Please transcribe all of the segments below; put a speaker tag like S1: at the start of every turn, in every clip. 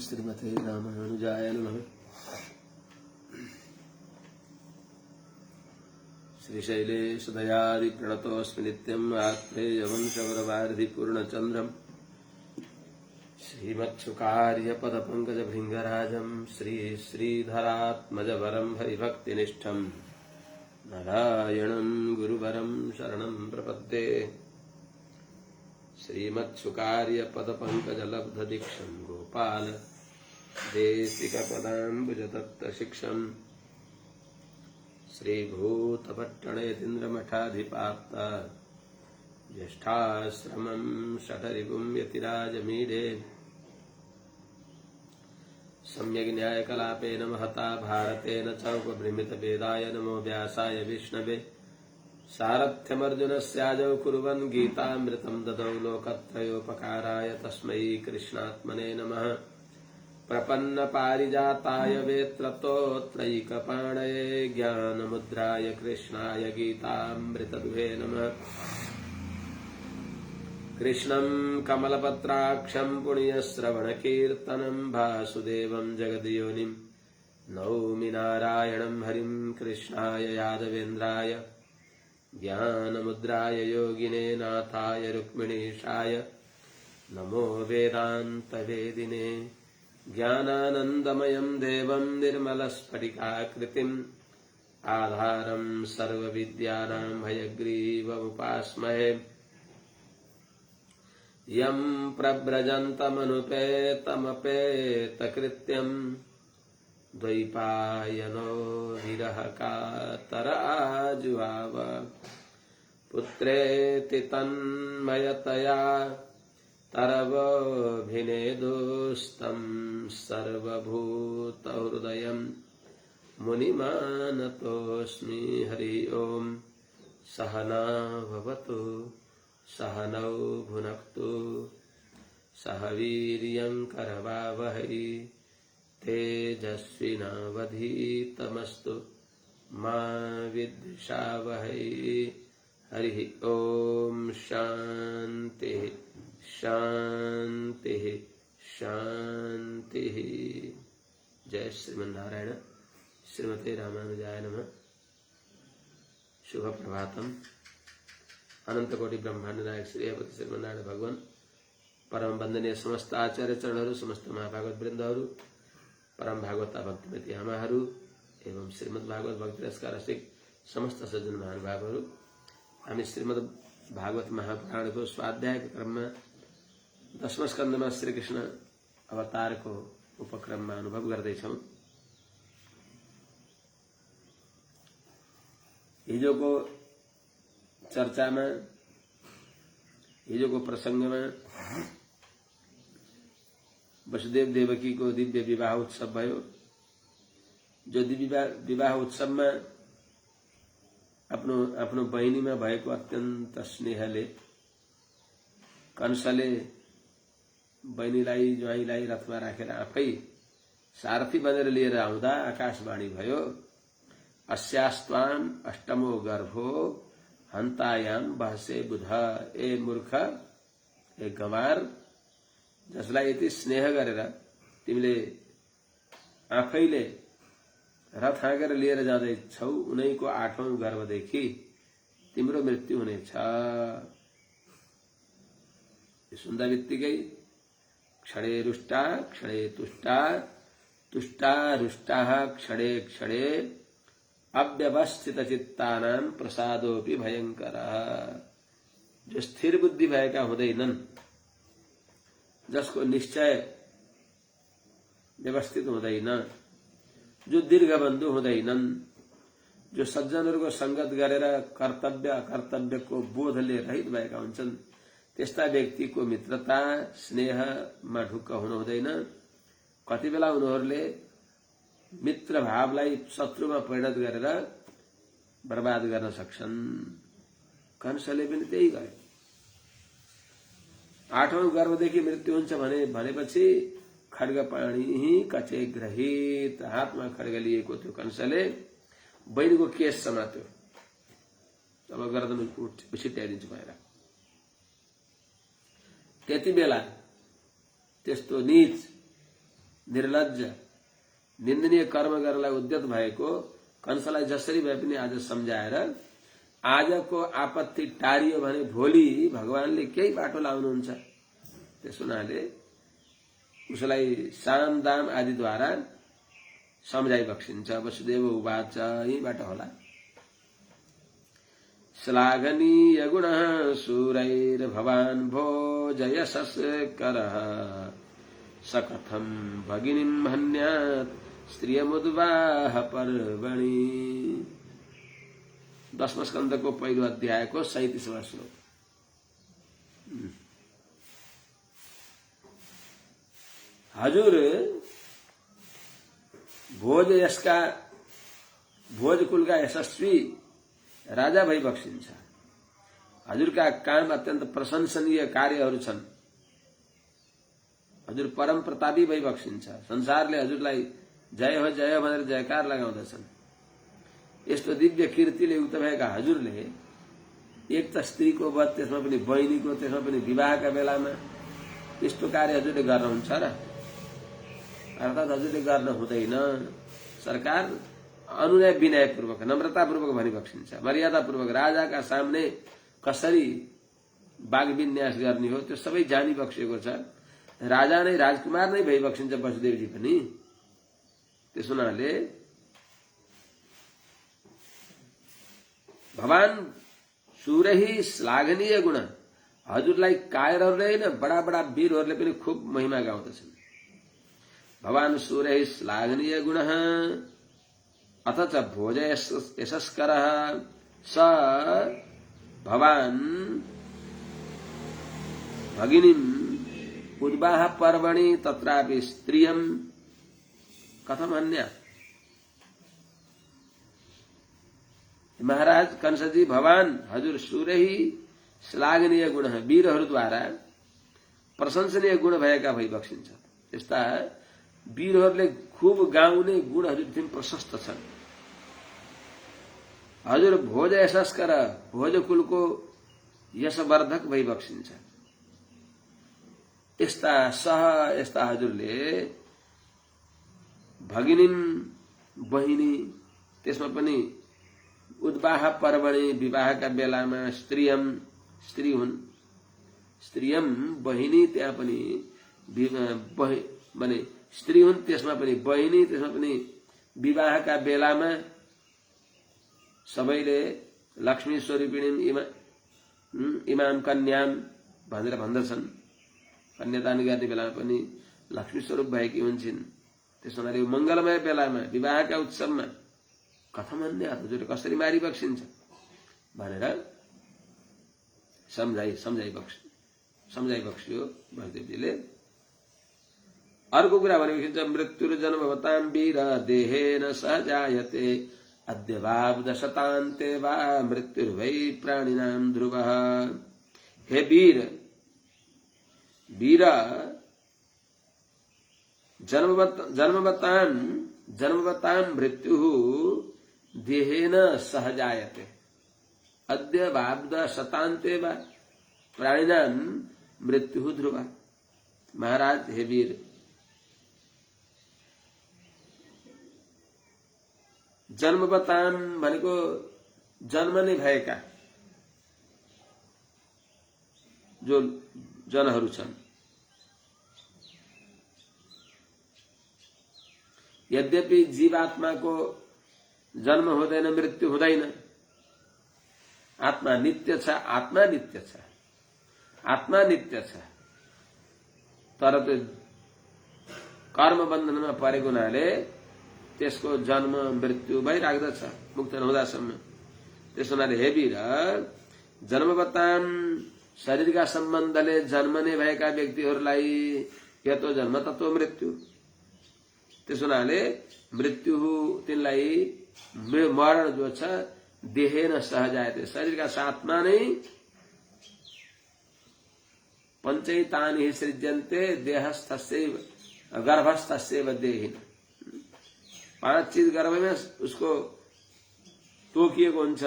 S1: श्रीमते रामानुजाय नमः। श्रीशैलेशदयादिप्रणतोऽस्मि नित्यम् आत्रेयवंशवरवारिधिपूर्णचन्द्रम् श्रीमत्सुकार्यपदपङ्कजभृङ्गराजम् श्रीधरात्मजवरम् हरिभक्तिनिष्ठम् नारायणम् गुरुवरम् शरणम् प्रपद्ये। श्रीमत्सुकार्यपदपङ्कजलब्धदीक्षम् गोपाल देशिकपदाम्बुजदत्तशिक्षम् श्रीभूतपट्टणेतीन्द्रमठाधिपाप्त ज्येष्ठाश्रमम् शठरिपुम् यतिराजमीडे सम्यग् न्यायकलापेन महता भारतेन च उपबृंहितवेदाय नमो व्यासाय विष्णवे। सारथ्यमर्जुनस्याजौ कुर्वन् गीतामृतं ददौ लोकत्रयोपकाराय तस्मै कृष्णात्मने नमः। प्रपन्नपारिजाताय वेत्रतोत्रयिकपाणये ज्ञानमुद्राय कृष्णाय गीतामृतदुहे नमः। कृष्णं कमलपत्राक्षं पुण्यश्रवणकीर्तनं वासुदेवं जगद्योनिं नौमि नारायणं हरिं। कृष्णाय यादवेन्द्राय ज्ञानमुद्राय योगिने नाथाय रुक्मिणीशाय नमो वेदान्तवेदिने। ज्ञानानन्दमयं देवं निर्मलस्फटिकाकृतिम् आधारं सर्वविद्यानां हयग्रीवमुपास्महे। यं प्रव्रजन्तमनुपेतमपेतकृत्यं द्वैपायनो विरहकातर आजुहाव। पुत्रेति तन्मयतया तरवोऽभिनेदुस्तं सर्वभूतहृदयं मुनिमानतोऽस्मि। हरि ओम्। सहना भवतु सहनौ भुनक्तु सह वीर्यं करवावहै तेजस्विनावधीतमस्तु मा विद्विषावहै। हरि ओम्। शान्ति शांति शांति। जय श्रीमन्नारायण। श्रीमते रामानुजाय नमः। शुभ प्रभातम। अनंत कोटि ब्रह्मांड नायक श्री हरिपति श्रीमन्नारायण भगवान परम वंदनीय समस्त आचार्य चरणहरू, समस्त महाभागवत वृन्दहरू, परम भागवत भक्तिमती आमाहरू एवं श्रीमद् भागवत भक्ति रसका रसिक समस्त सज्जन महानुभावहरू, हामी श्रीमद् भागवत महापुराणको स्वाध्यायको क्रममा 10वां स्कन्धमा श्री कृष्ण अवतारको उपक्रममा अनुभव गर्दैछौं। हिजोको चर्चामा, हिजोको प्रसंगमा वसुदेव देवकीको दिव्य विवाह उत्सव भयो। जो दिव्य विवाह उत्सवमा आफ्नो बहिनीमा भएको अत्यन्त स्नेहले कंसले बहिनीलाई ज्वाइँलाई रथमा राखेर आफै सारथी बनेर लिएर आउँदा आकाशवाणी भयो, अस्यास्त्वाम अष्टमो गर्भो हन्तायाम बहसे बुध। ए मूर्ख, ए गंवार, जसलाई यति स्नेह गरेर तिमीले आफैले रथ हाँकेर लिएर जाँदैछौ, उनैको 8औं गर्भदेखि तिम्रो मृत्यु हुनेछ। सुन्दा बित्तिकै क्षणे रुष्टा क्षणे तुष्टा तुष्टा रुष्टा क्षणे क्षणे अव्यवस्थित चित्तानां प्रसादोपि भयंकर। जो स्थिर बुद्धि भएका हुँदैनन्, जसको निश्चय व्यवस्थित हुँदैन, जो दीर्घबन्धु हुँदैनन्, जो सज्जनहरूको संगत गरेर कर्तव्य अकर्तव्यको बोधले रहित भएका हुन्छन्, त्यस्ता व्यक्तिको मित्रता स्नेहमा ढुक्क हुनु हुँदैन। कति बेला उनीहरूले मित्र भावलाई शत्रुमा परिणत गरेर बर्बाद गर्न सक्छन्। कंसले पनि त्यही गरे। 8औं गर्भदेखि मृत्यु हुन्छ भनेपछि खड्गपाणी कचे ग्रहित, हातमा खड्ग लिएको थियो कंसले बहिनीको केस समात्यो। अब गर्दन उछिट्याइदिन्छु भनेर। त्यति बेला त्यस्तो नीच निर्लज्ज निन्दनीय कर्म गर्नलाई उद्यत भएको कंसलाई जसरी भए पनि आज सम्झाएर आजको आपत्ति टारियो भने भोलि भगवानले केही बाटो लाउनुहुन्छ। त्यस हुनाले उसलाई साम दाम आदिद्वारा सम्झाइ बक्सिन्छ। वसुदेव उवाच, यहीबाट होला। श्लाघनीय गुणः शूरैर्भवान् भोजयशस्करः स कथं भगिनीं हन्यात् स्त्रियमुद्वाह पर्वणि। 10वें स्कन्धको पहिलो अध्यायको 37वां श्लोक। हजुर भोज कुलका यशस्वी राजा भई बक्सिन्छ। हजुरका काम अत्यन्त प्रशंसनीय कार्यहरू छन्। हजुर परम प्रतापी भई बक्सिन्छ। संसारले हजुरलाई जय हो भनेर जयकार लगाउँदछन्। यस्तो दिव्य कीर्तिले युक्त भएका हजुरले एक त स्त्रीको वध, त्यसमा पनि बहिनीको, त्यसमा पनि विवाहका बेलामा यस्तो कार्य हजुरले गर्नुहुन्छ र? अर्थात् हजुरले गर्न हुँदैन। सरकार अनुनय विनयपूर्वक नम्रतापूर्वक भनिबक्सिन्छ। मर्यादापूर्वक राजाका सामने कसरी वाग्विन्यास गर्ने हो त्यो सबै जानी बक्सिएको छ। राजा नै राजकुमार नै भइबक्सिन्छ वसुदेवजी पनि। त्यस हुनाले भवान सूरही श्लाघनीय गुण, हजुरलाई कायरहरूले न बडा बडा वीरहरूले पनि खूब महिमा गाउँदछन्। भवान सूरही श्लाघनीय गुण अथ च भोज यशस्करः स भवान भगिनीं उद्वाह पर्वणि तत्रापि स्त्रियं कथम हन्यात्। महाराज कंसजी, भवान हजुर सूरही श्लाघनीय गुण, वीरहरूद्वारा प्रशंसनीय गुण भएका भई बक्सिन्छ। यस्ता वीरहरूले खूब गाउने गुण हजुरतिर प्रशस्त छन्। हजुर भोज यशस्कर, भोजकुलको यशवर्धक भई बक्सिन्छ। यस्ता हजुरले भगिनीम बहिनी, त्यसमा पनि उद्वाह पर्वणि विवाहका बेलामा स्त्रियम, स्त्री हुन्। स्त्रियम बहिनी, त्यहाँ पनि माने स्त्री हुन्, त्यसमा पनि बहिनी, त्यसमा पनि विवाहका बेलामा सबैले लक्ष्मी स्वरूपिणी इमाम कन्याम भनेर भन्दछन्। कन्यादान गर्ने बेलामा पनि लक्ष्मी स्वरूप भएकी हुन्छन्। त्यस हुनाले मंगलमय बेलामा विवाहका उत्सवमा कथम अन्य हजुरले कसरी मारी बक्सिन्छ भनेर सम्झाइ बक्सियो वसुदेवजीले। अर्को कुरा भनेपछि मृत्युर्जन्मवतां वीर देहेन सहजायते अद्यवाब्द शतान्ते वा मृत्युर्वै प्राणिनां ध्रुवः। हे वीर जन्मवतां मृत्युः देहेन सहजायते अद्यवाब्द शतान्ते वा प्राणिनां मृत्युः ध्रुवः। महाराज हे वीर, जन्मवताम भनेको जन्म नै भएका जो जनहरू छन्। यद्यपि जीवात्माको जन्म हुँदैन, मृत्यु हुँदैन। आत्मा नित्य छ, आत्मा नित्य छ। तर त्यो कर्म बन्धनमा परेको हुनाले त्यसको जन्म मृत्यु भइराख्दछ मुक्त नहुँदासम्म। त्यस हुनाले हे वीर, जन्मवताम शरीरका सम्बन्धले जन्मने भएका व्यक्तिहरूलाई यतो जन्म ततो मृत्यु। त्यस हुनाले मृत्यु तिनलाई मरण जो छ देहेन सहजायते, शरीरका साथमा नै पञ्चैतानि सृज्यन्ते देहस्थस्यैव गर्भस्थस्यैव देहिन। 5 चीज गर्भमा उसको तोकिएको हुन्छ।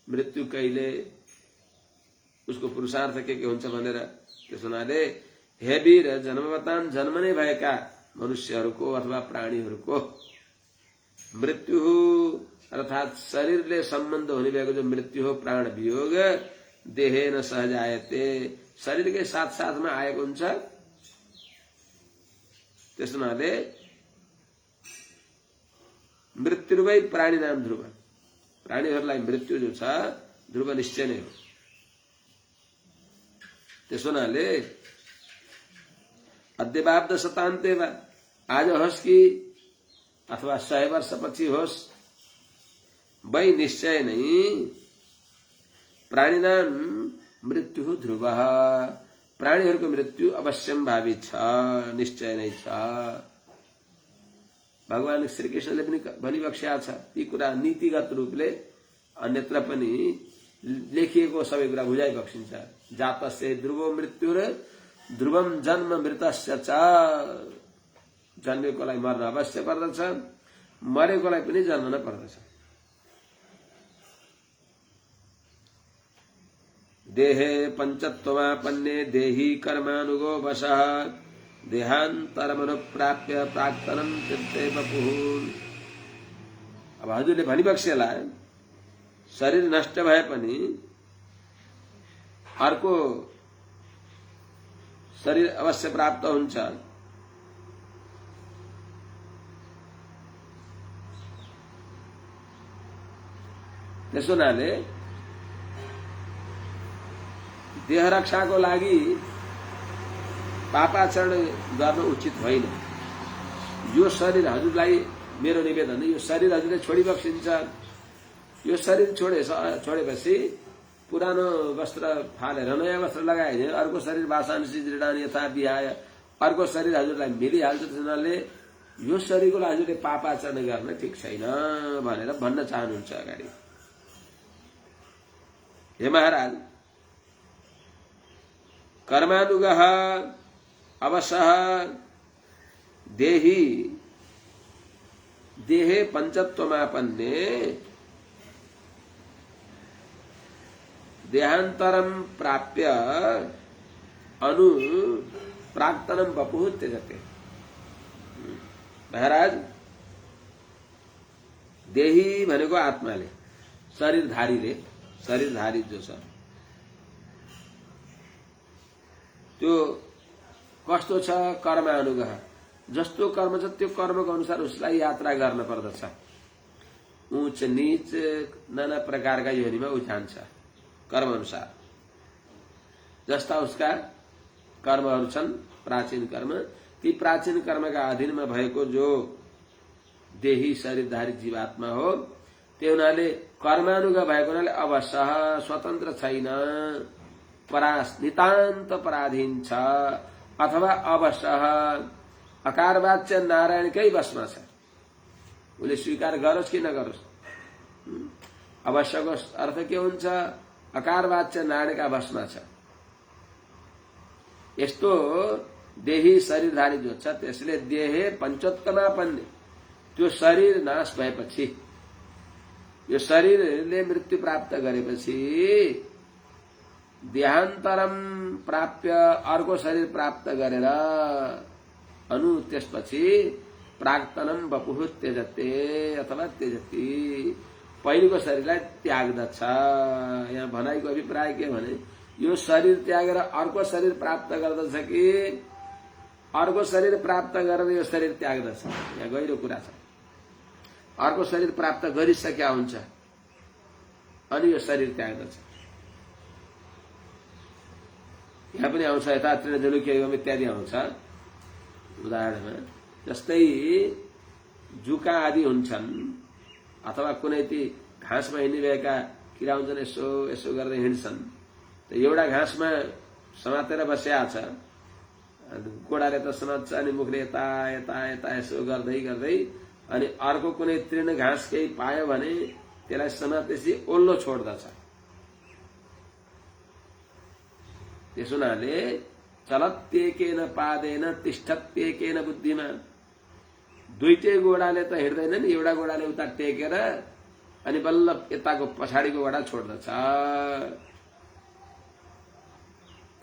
S1: मृत्यु कहिले, उसको पुरुषार्थ के हुन्छ भनेर। त्यस हुनाले हे वीर, जन्मवताम जन्म नै भएका मनुष्यहरूको अथवा प्राणीहरूको मृत्यु अर्थात शरीरले सम्बन्ध हुने भएको जो मृत्यु हो प्राण वियोग देहेन सहजायते शरीरकै साथ साथमा आएको हुन्छ। त्यस हुनाले मृत्युर्वै प्राणी नाम ध्रुव प्राणीहरूलाई मृत्यु जो छ ध्रुव निश्चय नै हो। त्यसो हुनाले अद्यवाब्द शतान्ते वा आज होस् कि अथवा 100 वर्षपछि होस् वै निश्चय नै प्राणीनाम मृत्यु ध्रुव प्राणीहरूको मृत्यु अवश्यम भावी छ निश्चय नै छ। भगवान श्री कृष्णले पनि भनिबक्सेका छ यी कुरा नीतिगत रूपले अन्यत्र पनि लेखिएको सबै कुरा बुझाइबक्सिन्छ। जातस्य ध्रुवो मृत्युर ध्रुवम जन्म मृतस्य च जन्मेकोलाई मर्न अवश्य पर्दछ मरेकोलाई पनि जन्मन पर्दछ। देहे पंचत्वमापन्ने देही कर्मानुगो वशः देहान्तरमनुप्राप्य प्राक्तनं चित्ते बपुः। अब हजुरले भनिबक्सेला शरीर नष्ट भए पनि अर्को शरीर अवश्य प्राप्त हुन्छ। त्यसो हुनाले देह रक्षाको लागि पापाचरण गर्न उचित होइन। यो शरीर हजुरलाई मेरो निवेदन यो शरीर हजुरले छोडिबक्सिन्छ। यो शरीर छोडेपछि पुरानो वस्त्र फालेर नयाँ वस्त्र लगाइदिए अर्को शरीर वासांसी दृढान यथा विहाय अर्को शरीर हजुरलाई मिलिहाल्छ। त्यसैले यो शरीरको हजुरले पापाचरण गर्न ठिक छैन भनेर भन्न चाहनुहुन्छ अगाडि। हे महाराज कर्मानुगः अवशः देही देहे पंचत्वमापन्ने देहांतरम प्राप्य अनु प्राक्तनम बपुः त्यजते। महाराज देही भनेको आत्माले शरीरधारी जो छ त्यो कस्तो छ कर्मानुगः जस्तो कर्म छ त्यो कर्मको अनुसार उसलाई यात्रा गर्न पर्दछ। ऊंच नीच नाना प्रकारका योनिमा ऊ जान्छ कर्म अनुसार। जस्ता उसका कर्महरू छन् प्राचीन कर्म ती प्राचीन कर्मका अधीनमा भएको जो देही शरीरधारी जीवात्मा हो त्यो हुनाले कर्मानुगः भएको हुनाले अवश्य स्वतन्त्र छैन नितान्त पराधीन छ अथवा अवश्य अकारवाच्य नारायणकै वशमा छ। उसले स्वीकार गरोस् कि नगरोस् अवश्यको अर्थ के हुन्छ अकारवाच्य नारायणका वशमा छ। यस्तो देही शरीरधारी जो छ त्यसले देहे पंचोत्तमापन्ने त्यो शरीर नाश भएपछि यो शरीरले मृत्यु प्राप्त गरेपछि देहान्तरम प्राप्य अर्को शरीर प्राप्त गरेर अनु त्यसपछि प्राक्तनम बपुः त्यजते अथवा त्यजति पहिलेको शरीरलाई त्याग्दछ। यहाँ भनाइको अभिप्राय के भने यो शरीर त्यागेर अर्को शरीर प्राप्त गर्दछ कि अर्को शरीर प्राप्त गरेर यो शरीर त्याग्दछ। यहाँ गहिरो कुरा छ। अर्को शरीर प्राप्त गरिसक्या हुन्छ अनि यो शरीर त्याग्दछ। यहाँ पनि आउँछ यथा तृणजलुक्यम इत्यादि आउँछ उदाहरणमा। जस्तै जुका आदि हुन्छन् अथवा कुनै ती घाँसमा हिँडिरहेका किरा हुन्छन् यसो यसो गर्दै हिँड्छन् त एउटा घाँसमा समातेर बसेका छ गोडाले त समात्छ अनि मुखले यता यता यता यसो गर्दै गर्दै अनि अर्को कुनै तृण घाँस केही पायो भने त्यसलाई समातेपछि ओल्लो छोड्दछ। त्यसो हुनाले चलत्येकेन पादेन तिष्ठत्येकेन बुद्धिमा दुईटै गोडाले त हिँड्दैन नि एउटा गोडाले उता टेकेर अनि बल्ल यताको पछाडिको गोडा छोड्दछ।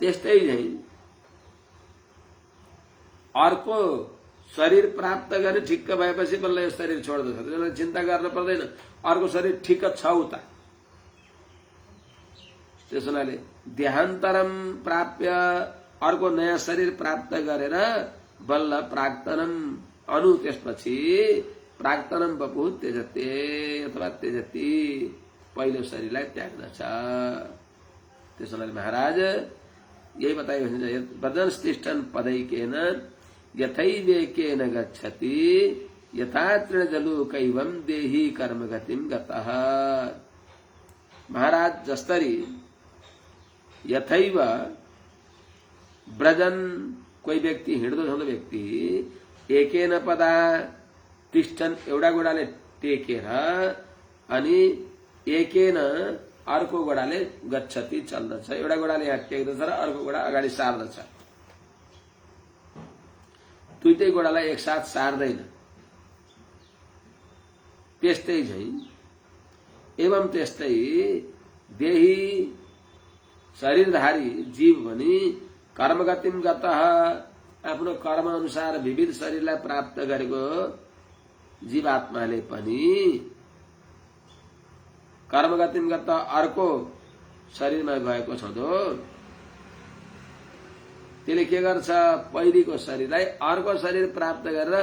S1: त्यस्तै झैं अर्को शरीर प्राप्त गर्ने ठिक्क भएपछि बल्ल यो शरीर छोड्दछ, त्यसलाई चिन्ता गर्न पर्दैन, अर्को शरीर ठिक्क छ उता। त्यस हुनाले देहान्तरम प्राप्य, अर्को नयाँ शरीर प्राप्त गरेर बल्ल प्राक्तनम अनु, त्यसपछि प्राक्तनम बपु त्यजते अथवा त्यजति, पहिलो शरीरलाई त्याग्दछ। त्यस हुनाले महाराज यही बताइएको वदनस्तिष्ठन् पदैकेन यथैवेकेन गच्छति यथा तृणजलुकैवं देही कर्मगतिं गतः। महाराज जस्तरी यथैव ब्रजन, कोही व्यक्ति हिँड्दो छ व्यक्ति एकेन पदा तिष्ठन्, एउटा गोडाले टेकेर, अनि एकेन अर्को गोडाले गच्छति चल्दछ, एउटा गोडाले यहाँ टेक्दछ र अर्को गोडा अगाडि सार्दछ, दुईटै गोडालाई एकसाथ सार्दैन। त्यस्तै झै एवं त्यस्तै देही शरीरधारी जीव भनी कर्मगतिम गतः, आफ्नो कर्म अनुसार विविध शरीरलाई प्राप्त गरेको जीवात्माले पनि कर्मगतिम गतः अर्को शरीरमा गएको छँदो त्यसले के गर्छ, पहिलेको शरीरलाई अर्को शरीर प्राप्त गरेर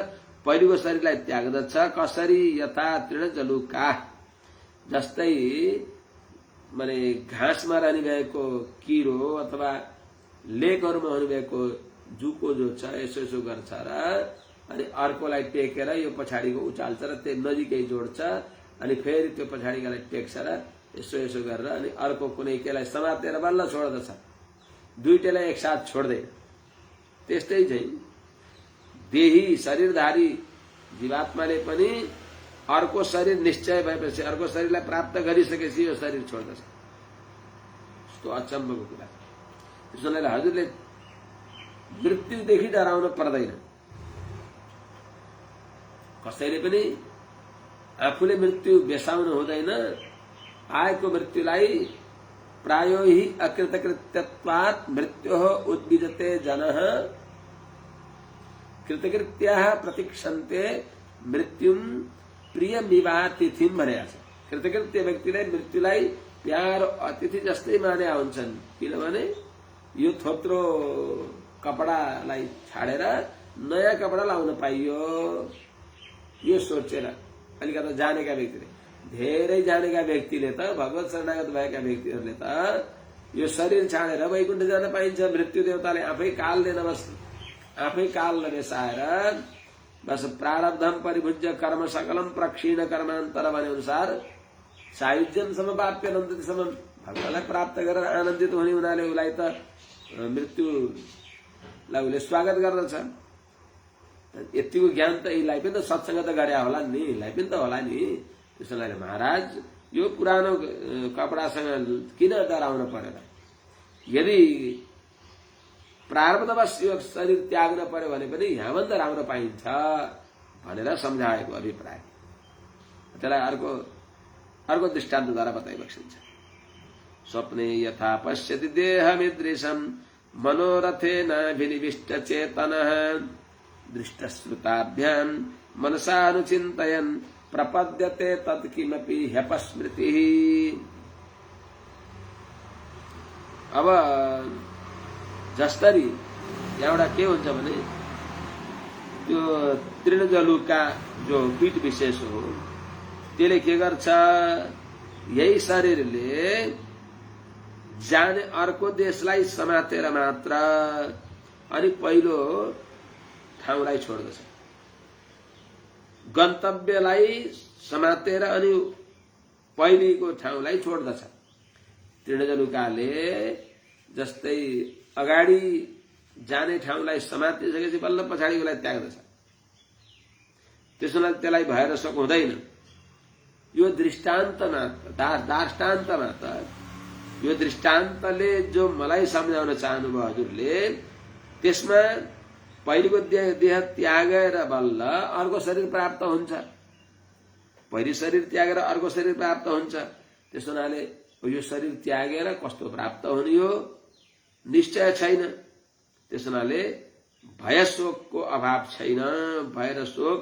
S1: पहिलेको शरीरलाई त्याग्दछ। कसरी, यथा तृणजलुका, जस्तै माने घाँसमा रहने भएको किरो अथवा लेकहरूमा हुने भएको जुको जो छ यसो यसो गर्छ र अनि अर्कोलाई टेकेर यो पछाडिको उचाल्छ र त्यो नजिकै जोड्छ, अनि फेरि त्यो पछाडिकोलाई टेक्छ र यसो यसो गरेर अनि अर्को कुनै केलाई समातेर बल्ल छोड्दछ, दुईटैलाई एकसाथ छोड्दैन। त्यस्तै चाहिँ देही शरीरधारी जीवात्माले पनि अर्को शरीर निश्चय भएपछि, अर्को शरीरलाई प्राप्त गरिसकेपछि यो शरीर छोड्दछ। यस्तो अचम्मको कुरा। त्यसैले हजुरले मृत्युदेखि डराउन पर्दैन। कसैले पनि आफूले मृत्यु बेसाउनु हुँदैन। आएको मृत्युलाई प्रायो हि अकृतकृत्यत्वात् मृत्योः उद्विजते जनः कृतकृत्याः प्रतीक्षन्ते मृत्युम प्रियमिवा तिथिम भनेको छ। कृतकृत्य व्यक्तिले मृत्युलाई प्यारो अतिथि जस्तै माने हुन्छन्, किनभने यो थोत्रो कपडालाई छाडेर नयाँ कपडा लाउन पाइयो, यो सोचेर अलिकति जानेका व्यक्तिले, धेरै जानेका व्यक्तिले त, भगवत शरणागत भएका व्यक्तिहरूले त यो शरीर छाडेर वैकुण्ठ जान पाइन्छ। मृत्यु देवताले आफै कालले नबस्, आफै काल नबेसाएर बस प्रारब्धम परिभुज्य कर्म सकलम प्रक्षीण कर्मान्तर भने अनुसार सायुज्यम समवाप्य नन्दति समम, भगवानलाई प्राप्त गरेर आनन्दित हुने हुनाले उसलाई त मृत्युलाई उसले स्वागत गर्दछ। यतिको ज्ञान त यसलाई पनि त सत्संग त गरे होला नि, यसलाई पनि त होला नि। त्यसैले महाराज यो पुरानो कपडासँग किन डराउन परेर, यदि प्रारब्धवश यो शरीर त्याग्न पर्यो भने पनि यहाँभन्दा राम्रो पाइन्छ भनेर सम्झाएको अभिप्राय। त्यसलाई अर्को दृष्टान्तद्वारा बताइबक्सिन्छ। स्वप्ने यथा पश्यति देहमिदृशं मनोरथेनाभिनिविष्ट चेतनः दृष्टश्रुताभ्यां मनसानुचिन्तयन् प्रपद्यते तत्किमपि ह्यपस्मृतिः। अब जस्तरी एउटा के हुन्छ भने त्यो तृणजलुका जो पीठ विशेष हो त्यसले के गर्छ, यही शरीरले जाने अर्को देशलाई समातेर मात्र अनि पहिलो ठाउँलाई छोड्दछ, गन्तव्यलाई समातेर अनि पहिलेको ठाउँलाई छोड्दछ। तृणजलुकाले जस्तै अगाडि जाने ठाउँलाई समातिसकेपछि बल्ल पछाडिकोलाई त्याग्दछ, त्यसोलाई त्यसलाई भएर सक हुँदैन। यो दृष्टान्तमा दार्ष्टान्तमा त यो दृष्टान्तले जो मलाई सम्झाउन चाहनुभयो हजुरले, त्यसमा पहिलेको देह त्यागेर बल्ल अर्को शरीर प्राप्त हुन्छ, पहिलो शरीर त्यागेर अर्को शरीर प्राप्त हुन्छ। त्यस हुनाले यो शरीर त्यागेर कस्तो प्राप्त हुने हो निश्चय छैन। त्यस हुनाले भय शोकको अभाव छैन, भय र शोक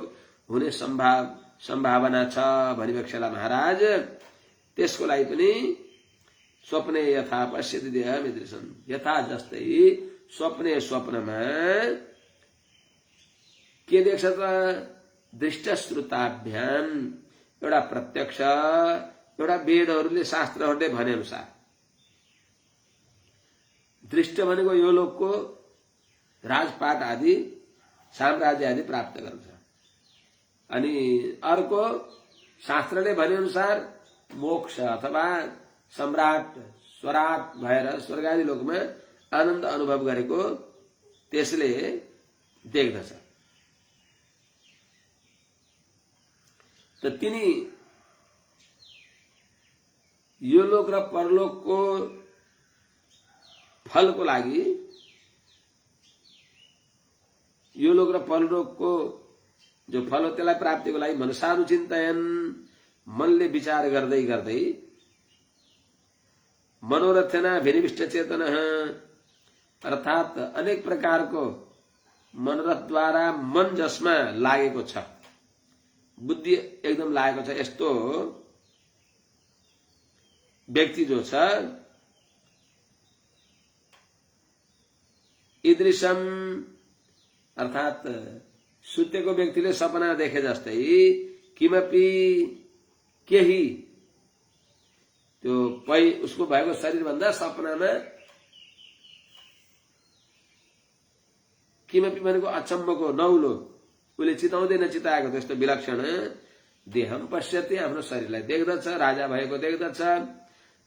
S1: हुने सम्भावना छ भनिबक्सेला महाराज। त्यसको लागि पनि स्वप्ने यथा पश्यति देहमिदृशं, यथा जस्तै स्वप्नमा के देख्छ त? दृष्ट श्रुताभ्याम, एउटा प्रत्यक्ष, एउटा वेदहरूले शास्त्रहरूले भने अनुसार। दृष्ट भनेको यो लोकको राजपाट आदि साम्राज्य आदि प्राप्त गर्छ, अनि अर्को शास्त्रले भने अनुसार मोक्ष अथवा सम्राट स्वराट भएर स्वर्ग आदि लोकमा आनन्द अनुभव गरेको त्यसले देख्दछ। त तिनी यो लोक र परलोकको फलको लागि, यो लोक र परलोकको जो फल हो त्यसलाई प्राप्तिको लागि मनसानुचिन्तयन, मनले विचार गर्दै गर्दै, मनोरथना विनिविष्ट चेतन, अर्थात अनेक प्रकारको मनोरथद्वारा मन जसमा लागेको छ, बुद्धि एकदम लागेको छ, यस्तो व्यक्ति जो छ ईदृशम, अर्थात सुतेको व्यक्तिले सपना देखे जस्तै किमपि केही त्यो उसको भएको शरीर भन्दा सपनामा किमपि भनेको अचम्मको नौलो उसले चिताउँदै नचिताएको त्यस्तो विलक्षण देहम पश्यति, आफ्नो शरीरलाई देख्दछ, राजा भएको देख्दछ,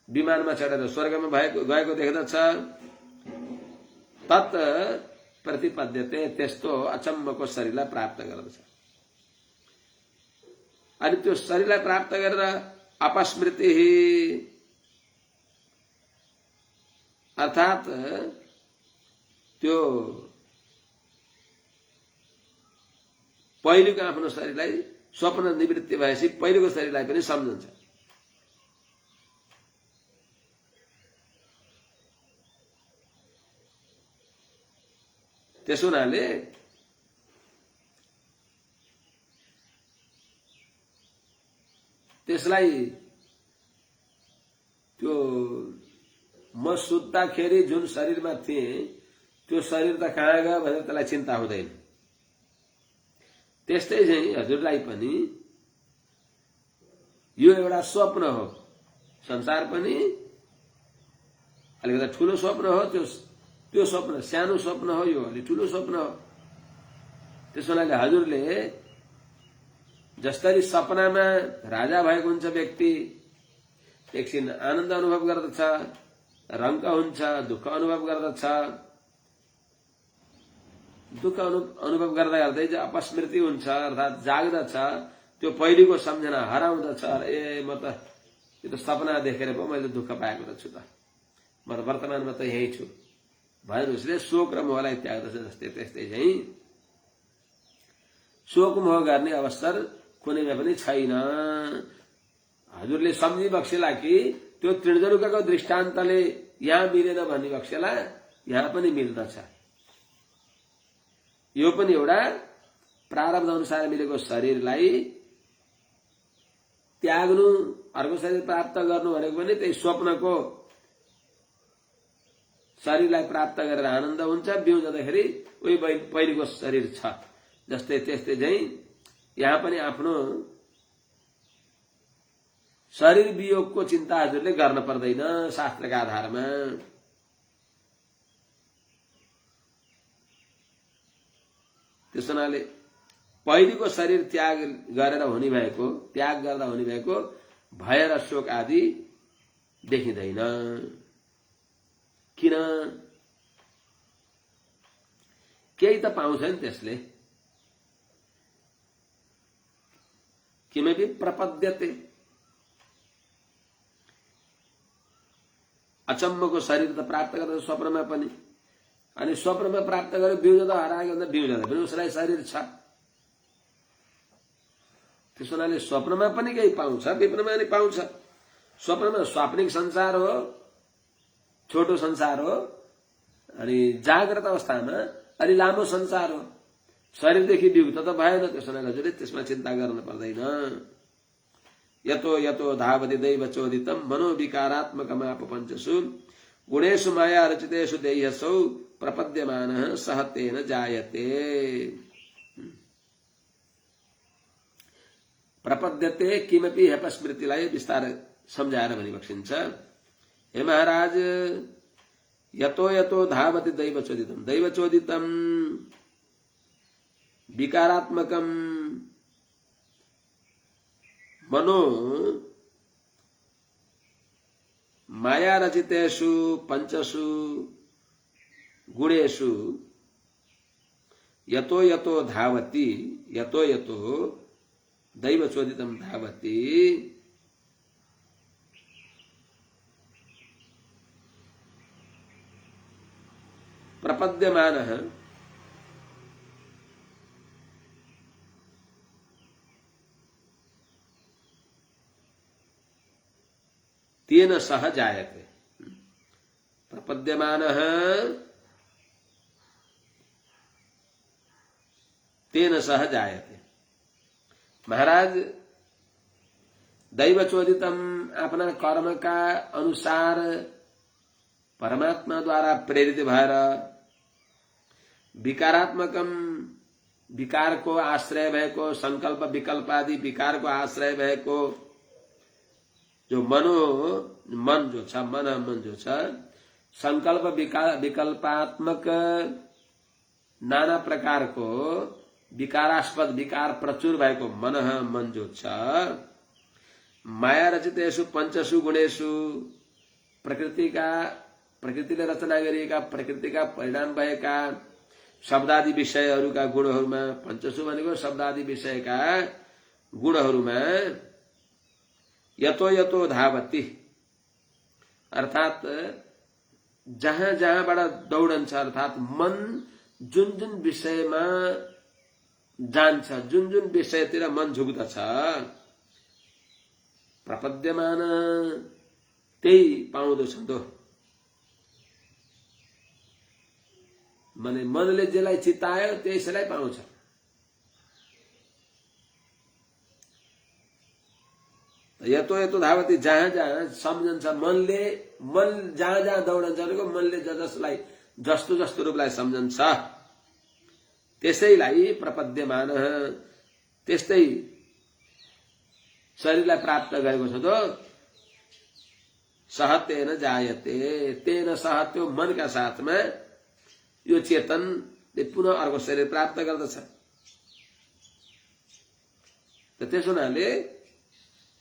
S1: विमानमा चढेर स्वर्गमा गएको देख्दछ। तत् प्रतिपद्यते, त्यस्तो अचम्मको शरीरलाई प्राप्त गर्दछ। अनि त्यो शरीरलाई प्राप्त गरेर अपस्मृति, अर्थात त्यो पहिलेको आफ्नो शरीरलाई स्वप्न निवृत्ति भएपछि पहिलेको शरीरलाई पनि सम्झन्छ। त्यसो हुनाले त्यसलाई त्यो म सुत्दाखेरि जुन शरीरमा थिएँ त्यो शरीर त कहाँ गयो भनेर त्यसलाई चिन्ता हुँदैन। त्यस्तै चाहिँ हजुरलाई पनि यो एउटा स्वप्न हो, संसार पनि अलिकति ठूलो स्वप्न हो, त्यो स्वप्न सानो स्वप्न हो, यो अलि ठूलो स्वप्न हो। त्यसो हुनाले हजुरले जसरी सपनामा राजा भएको हुन्छ व्यक्ति, एकछिन आनन्द अनुभव गर्दछ, रंक हुन्छ, दुःख अनुभव गर्दछ, दुःख अनुभव गर्दा गर्दै अपस्मृति हुन्छ, अर्थात जाग्दछ, त्यो पहिलेको सम्झना हराउँदछ। ए म त यो त सपना देखेर पो मैले दुःख पाएको रहेछु त, म त वर्तमानमा त यही छु भनेर उसले शोक र मोहलाई त्याग्दछ। जस्तै त्यस्तै चाहिँ शोक मोह गर्ने अवसर कुनैमा पनि छैन। हजुरले सम्झिबक्सेला कि त्यो तृणजरुकाको दृष्टान्तले यहाँ मिलेन भनिबक्सेला, यहाँ पनि मिल्दछ। यो पनि एउटा प्रारब्ध अनुसार मिलेको शरीरलाई त्याग्नु, अर्को शरीर प्राप्त गर्नु भनेको पनि त्यही स्वप्नको शरीरलाई प्राप्त गरेर आनन्द हुन्छ। बिउ जाँदाखेरि उही पहिलेको शरीर छ। जस्तै त्यस्तै चाहिँ यहाँ पनि आफ्नो शरीर वियोगको चिन्ता हजुरले गर्न पर्दैन शास्त्रका आधारमा। त्यसो हुनाले पहिलेको शरीर त्याग गरेर हुने भएको, त्याग गर्दा हुने भएको भय र शोक आदि देखिँदैन। किन? केही त पाउँछ नि त्यसले। किमपि प्रपद्यते, अचम्मको शरीर त प्राप्त गर्दछ स्वप्नमा पनि। अनि स्वप्नमा प्राप्त गर्यो बिउ जाँदा हरायो भन्दा बिउ जाँदा पनि उसलाई शरीर छ। त्यसो हुनाले स्वप्नमा पनि केही पाउँछ, विप्रमा पनि पाउँछ। स्वप्नमा स्वाप्निक संसार हो, छोटो संसार हो, अनि जाग्रत अवस्थामा अलि लामो संसार हो, शरीरदेखि वियुक्त त भएन। त्यसो हुनाले हजुरले त्यसमा चिन्ता गर्न पर्दैन। यतो यतो धावति दैव चोदितम मनोविकारात्मकमाप पञ्चसु गुणेषु माया रचितेषु देह्यसौ प्रपद्यमानः सह तेन जायते। प्रपद्यते किमपि स्मृतिलाई विस्तार सम्झाएर भनी बक्सिन्छ। हे महाराज, यतो यतो धावति दैव चोदितम, दैव चोदितम विकारात्मकम मनो माया रचितेषु पंचसु गुणेषु यतो यतो धावति, यतो यतो दैव चोदितम धावति प्रपद्यमानः तेन सह जायते। प्रपद्यमानः तेन सह जायते। महाराज, दैव चोदितम अपना कर्म का अनुसार परमात्मा द्वारा प्रेरित भएर विकारात्मकम, विकार को आश्रय भएको, संकल्प विकल्प आदि विकार को आश्रय भएको जो मन जो छ, मन जो छ, संकल्प विकल्पात्मक नाना प्रकार को विकारास्पद, विकार प्रचुर भएको मन जो छ, माया रचितेषु पंचसु गुणेषु प्रकृतिले रचना गरिएका, प्रकृतिका परिणाम भएका शब्दादि विषयहरूका गुणहरूमा, पंचसु भनेको शब्दादि विषयका गुणहरूमा यतो यतो धावति, अर्थात जहाँ जहाँबाट दौडन्छ, अर्थात मन जुन जुन विषयमा जान्छ, जुन जुन विषयतिर मन झुक्दछ, प्रपद्यमान त्यही पाउँदछ दो। माने मनले जेलाई चितायो त्यसैलाई पाउँछ। यतो यतो धावति, जहाँ जहाँ सम्झन्छ मनले, मन जहाँ जहाँ दौडन्छ भनेको मनले जसलाई जस्तो जस्तो रूपलाई सम्झन्छ त्यसैलाई प्रपद्यमान, त्यस्तै शरीरलाई प्राप्त गरेको छ तो सह तेन जायते, तेन सह त्यो मनका साथमा यो चेतनले पुनः अर्को शरीर प्राप्त गर्दछ। त्यसो हुनाले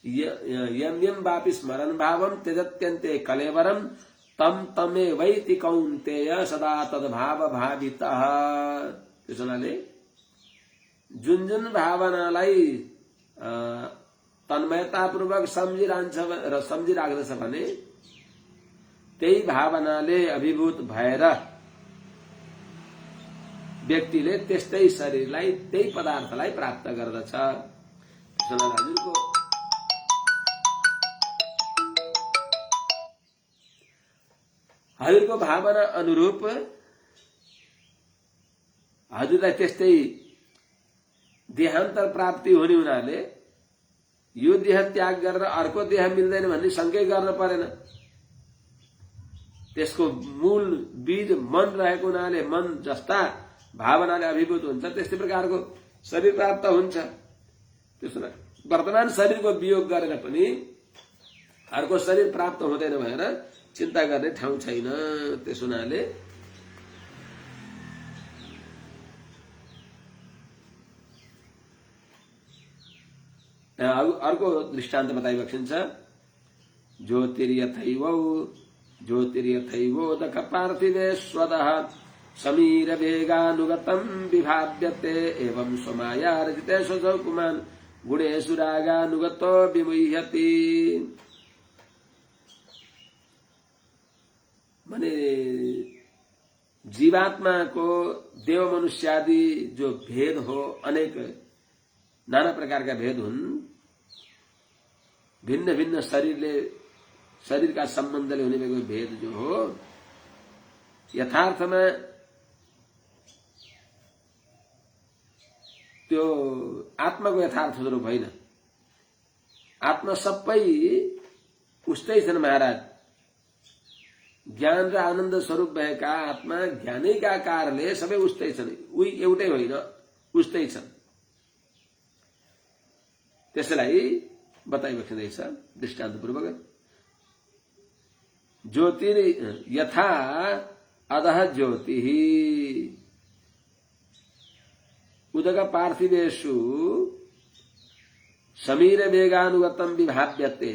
S1: यम यम वापि स्मरण भावम त्यजत्यन्ते कलेवरम तम तमे वैति कौन्तेय सदा तद्भाव भावितः। त्यसो हुनाले जुन जुन भावनालाई तन्मयतापूर्वक सम्झिराख्दछ भने त्यही भावनाले अभिभूत भएर व्यक्तिले त्यस्तै शरीरलाई, त्यही पदार्थलाई प्राप्त गर्दछ। हजुरको भावना अनुरूप हजुरलाई त्यस्तै देहान्तर प्राप्ति हुने हुनाले यो देह त्याग गरेर अर्को देह मिल्दैन भन्ने शंकै गर्न परेन। त्यसको मूल बीज मन रहेको हुनाले मन जस्ता भावनाले अभिभूत हुन्छ त्यस्तै प्रकारको शरीर प्राप्त हुन्छ। त्यसो वर्तमान शरीरको वियोग गरेर पनि अर्को शरीर प्राप्त हुँदैन भनेर चिन्ता गर्ने ठाउँ छैन। त्यसो हुनाले अर्को दृष्टान्त बताइबक्सिन्छ। ज्योतिर्यथैवोदक पार्थिवेश्वरः समीर वेगानुगतं विभाव्यते एवं स्वमाया रचितेषु पुमान् गुणेषु रागानुगतो विमुह्यति। माने जीवात्मा को देव मनुष्यादि जो भेद हो, अनेक नाना प्रकार का भेद हुन्। भिन्न भिन्न शरीर का सम्बन्धले हुने भेद जो हो, यथार्थमा त्यो आत्माको यथार्थ स्वरूप होइन। आत्मा सबै उस्तै छन् महाराज। ज्ञान र आनन्द स्वरूप भएका आत्मा ज्ञानैका कारणले सबै उस्तै छन्, उही एउटै होइन, उस्तै छन्। त्यसलाई बताइबक्सिँदैछ दृष्टान्तपूर्वक। ज्योति यथा अधः ज्योति उदक पार्थिवेषु समीर वेगानुगतम विभाव्यते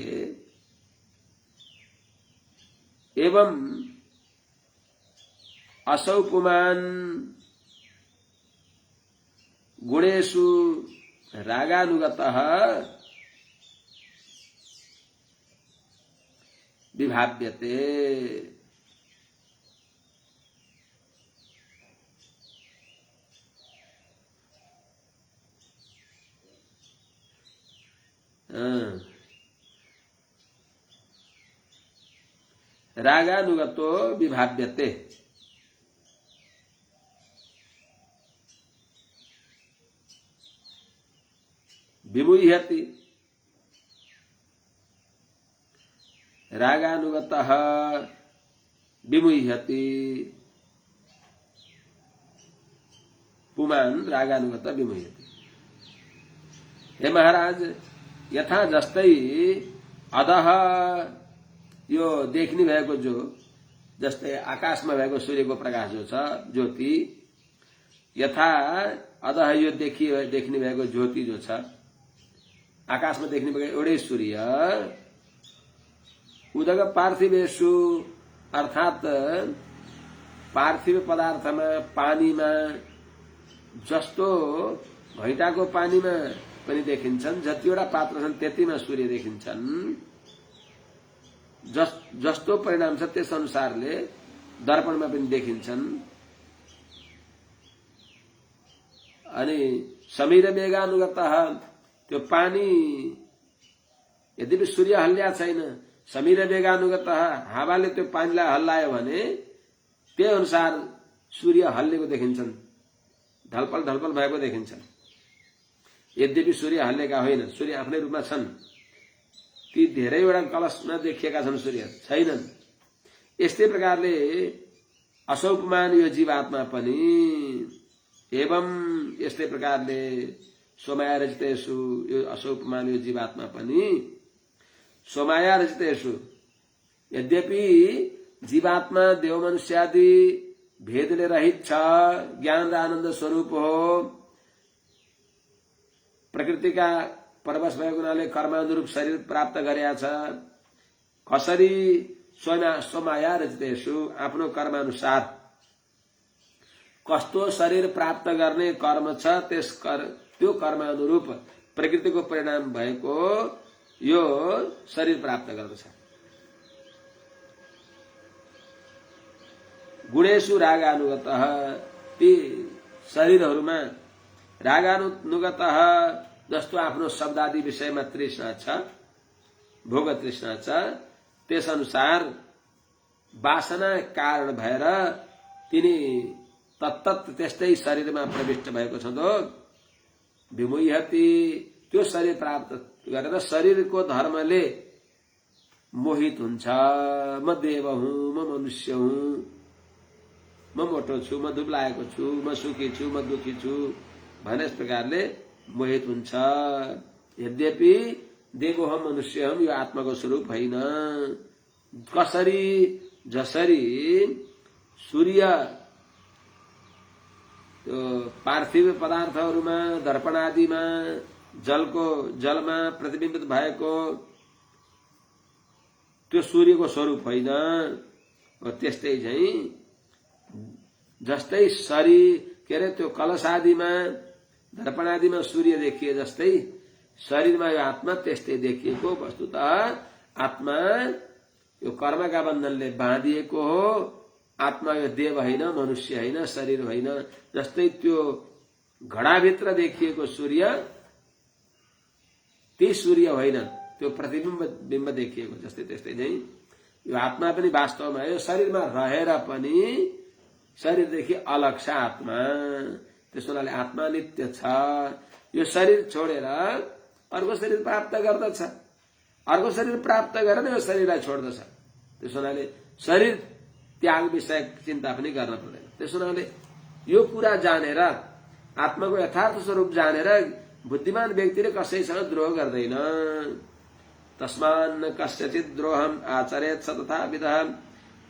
S1: एवं असौ पुमान् गुणेषु रागानुगतः विभाव्यते। रागानुगतो विभाव्यते। विमुह्यति रागानुगतः विमुह्यति पुमान् रागानुगतः विमुह्यति। हे महाराज, यथा जस्तै अधः यो देख्ने भएको जो जस्तै आकाशमा भएको सूर्यको प्रकाश जो छ ज्योति, यथा अधः यो देख्ने भएको ज्योति जो छ आकाशमा देख्ने भएको एउटै सूर्य उदक पार्थिवेषु अर्थात पार्थिव पदार्थमा पानीमा जस्तो घैँटाको पानीमा पनि देखिन्छन्, जतिवटा पात्र छन् त्यतिमा सूर्य देखिन्छन्, जस्तो परिणाम छ त्यस अनुसारले दर्पणमा पनि देखिन्छन्। अनि समीर वेगानुगतः त्यो पानी यद्यपि सूर्य हल्ल्या छैन, समीर वेगानुगतः हावाले त्यो पानीलाई हल्लायो भने त्यही अनुसार सूर्य हल्लेको देखिन्छन्, ढलपल ढलपल भएको देखिन्छन्। यद्यपि सूर्य हल्लेका होइन, सूर्य आफ्नै रूपमा छन्, ती धेरैवटा कलशमा देखिएका छन्, सूर्य छैनन्। यस्तै प्रकारले असौपमान यो जीवात्मा पनि एवं यस्तै प्रकारले सोमाया रचितेषु यो असौपमान यो जीवात्मा पनि सोमाया रचितेषु यद्यपि जीवात्मा देव मनुष्यादि भेदले रहित छ, ज्ञान र आनन्द स्वरूप हो, प्रकृतिका परवश भएको हुनाले कर्मानुरूप शरीर प्राप्त गरेका छ। कसरी सोमाया रचितेषु आफ्नो कर्मानुसार कस्तो शरीर प्राप्त गर्ने कर्म छ त्यो कर्मानुरूप प्रकृतिको परिणाम भएको यो शरीर प्राप्त गर्दछ। गुणेषु रागानुगतः ती शरीरहरूमा रागानुगतः जस्तो आफ्नो शब्दादि विषयमा तृष्णा छ, भोग तृष्णा छ, त्यस अनुसार वासना कारण भएर तिनी तत्तत् त्यस्तै शरीरमा प्रविष्ट भएको छ। विमुह्यति त्यो शरीर प्राप्त गरेर शरीरको धर्मले मोहित हुन्छ। म देव हुँ, म मनुष्य हुँ, म मोटो छु, म दुब्लाएको छु, म सुखी छु, म दुखी छु भने यस प्रकारले मोहित हुन्छ। यद्यपि देवोहम मनुष्यहम यो आत्माको स्वरूप होइन। कसरी जसरी सूर्य त्यो पार्थिव पदार्थहरूमा दर्पण आदिमा जलमा प्रतिबिम्बित भएको त्यो सूर्यको स्वरूप होइन, त्यस्तै चाहिँ जस्तै शरीर के अरे त्यो कलश आदिमा दर्पण आदिमा सूर्य देखिए जस्तै शरीरमा यो आत्मा त्यस्तै देखिएको। वस्तुतः आत्मा यो कर्मका बन्धनले बाँधिएको हो। आत्मा यो देव होइन, मनुष्य होइन, शरीर होइन। जस्तै त्यो घडाभित्र देखिएको सूर्य ती सूर्य होइन, त्यो प्रतिबिम्ब देखिएको जस्तै त्यस्तै चाहिँ यो आत्मा पनि वास्तवमा यो शरीरमा रहेर पनि शरीरदेखि अलग छ आत्मा। त्यसो हुनाले आत्मा नित्य छ। यो शरीर छोडेर अर्को शरीर प्राप्त गर्दछ, अर्को शरीर प्राप्त गरेर यो शरीरलाई छोड्दछ। त्यसो हुनाले शरीर त्याग विषय चिन्ता पनि गर्न पर्दैन। त्यसो हुनाले यो कुरा जानेर आत्माको यथार्थ स्वरूप जानेर बुद्धिमान व्यक्तिले कसैसँग द्रोह गर्दैन। तस्मान्न कस्यचित् द्रोहम आचरेत् स तथा विदः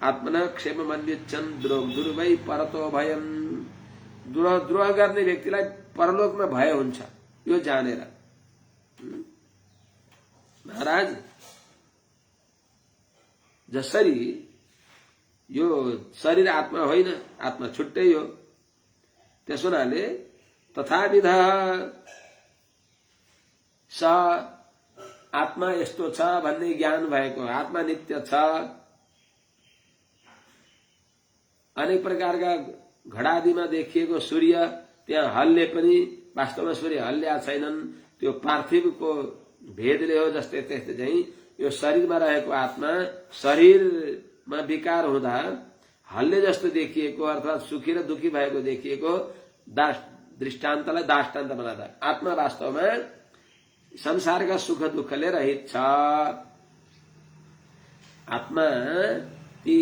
S1: आत्मन क्षेममन्विच्छन् द्रोह वै परतो भयम्। द्रोह गर्ने व्यक्तिलाई परलोकमा भय हुन्छ, यो जानेर। महाराज जसरी यो शरीर आत्मा होइन, आत्मा छुट्टै हो, त्यसो हुनाले तथाविध स आत्मा यस्तो छ भन्ने ज्ञान भएको, आत्मा नित्य छ। अनेक प्रकारका घडादिमा देखिएको सूर्य त्यहाँ हल्ले पनि वास्तवमा सूर्य हल्ल्या छैनन्, त्यो पार्थिवको भेदले हो। जस्तै त्यस्तै चाहिँ यो शरीरमा रहेको आत्मा शरीरमा विकार हुँदा हल्ले जस्तो देखिएको अर्थात् सुखी र दुखी भएको देखिएको दृष्टान्तलाई दाष्टान्त बनाउँदा आत्मा वास्तवमा संसारका सुख दुःखले रहित छ। आत्मा ती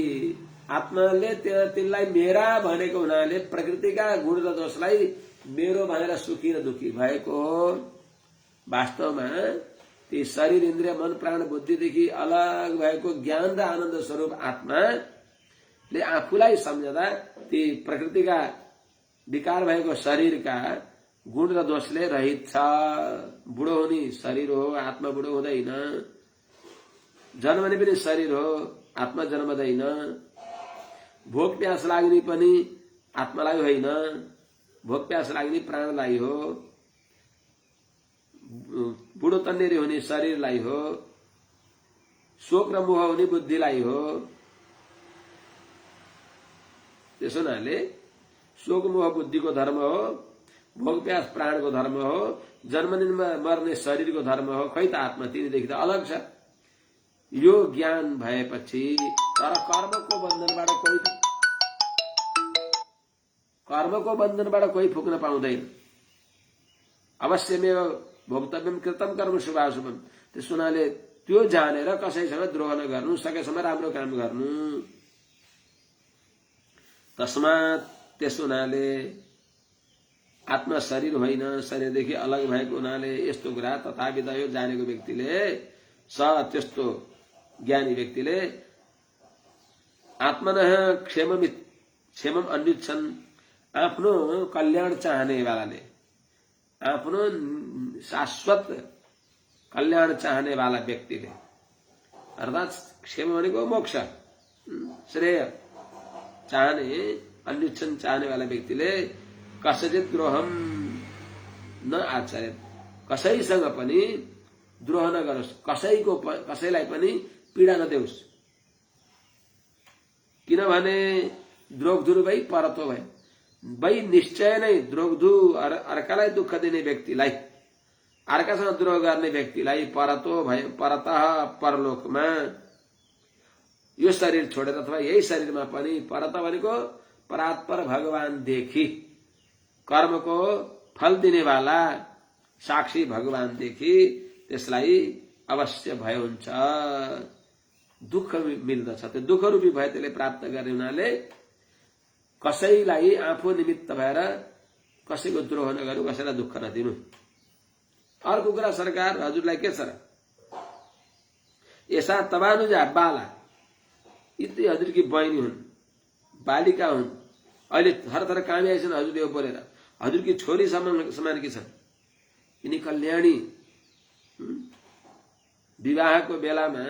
S1: आत्माले तिनलाई मेरा भनेको हुनाले प्रकृतिका गुण र दोषलाई मेरो भनेर सुखी र दुखी भएको हो। वास्तवमा ती शरीर इन्द्रिय मन प्राण बुद्धिदेखि अलग भएको ज्ञान र आनन्द स्वरूप आत्माले आफूलाई सम्झदा ती प्रकृतिका विकार भएको शरीरका गुण र दोषले रहित छ। बुढो हुने शरीर हो, आत्मा बुढो हुँदैन। जन्मने पनि शरीर हो, आत्मा जन्मदैन। भोक प्यास लाग्ने पनि आत्मालाई होइन, भोक प्यास लाग्ने प्राणलाई हो। बुढो तन्नेरी हुने शरीरलाई हो, शोक र मोह हुने बुद्धिलाई हो। त्यसो हुनाले शोक मोह बुद्धिको धर्म हो, भोग प्यास प्राणको धर्म हो, जन्मने मर्ने शरीरको धर्म हो। खै त आत्मा तिनीदेखि त अलग छ। यो ज्ञान भएपछि तर कर्मको बन्धनबाट कोही फुक्न पाउँदैन। अवश्यमेव भोक्तव्यम कृतम कर्म शुभाशुभम। त्यसो हुनाले त्यो जानेर कसैसँग द्रोह नगर्नु, सकेसम्म राम्रो काम गर्नु। तस्मात् त्यसो हुनाले आत्मा शरीर होइन, शरीरदेखि अलग भएको हुनाले यस्तो कुरा तथाविध यो जानेको व्यक्तिले त्यस्तो ज्ञानी व्यक्तिले आत्मनः क्षेमम अन्विच्छन्, आफ्नो कल्याण चाहनेवालाले, आफ्नो शाश्वत कल्याण चाहनेवाला व्यक्तिले, अर्थात् क्षेम भनेको मोक्ष श्रेय चाहने, अन्विच्छन् चाहनेवाला व्यक्तिले कसैचित् द्रोहम न आचरेत्, कसैसँग पनि द्रोह नगरोस्, कसैलाई पनि पीडा नदेओस्। किनभने द्रोगधुर भई परतो भए, भई निश्चय नै द्रोगधु अर्कालाई दुःख दिने व्यक्तिलाई, अर्कासँग द्रोह गर्ने व्यक्तिलाई परतो भए, परतः परलोकमा यो शरीर छोडेर अथवा यही शरीरमा पनि, परत भनेको परात्पर भगवान देखि, कर्मको फल दिनेवाला साक्षी भगवान देखि त्यसलाई अवश्य भय हुन्छ, दुःख मिल्दछ। त्यो दुःख रूपी भय त्यसले प्राप्त गर्ने हुनाले कसैलाई आफू निमित्त भएर कसैको द्रोह नगर्नु, कसैलाई दुःख नदिनु। अर्को कुरा सरकार हजुरलाई के छ र, यसा तबानुजा बाला, यति हजुरकी बहिनी हुन्, बालिका हुन्, अहिले थरथर कामी आइछन् हजुरले बोलेर, हजुरकी छोरी समान कि छन्। यिनी कल्याणी, विवाहको बेलामा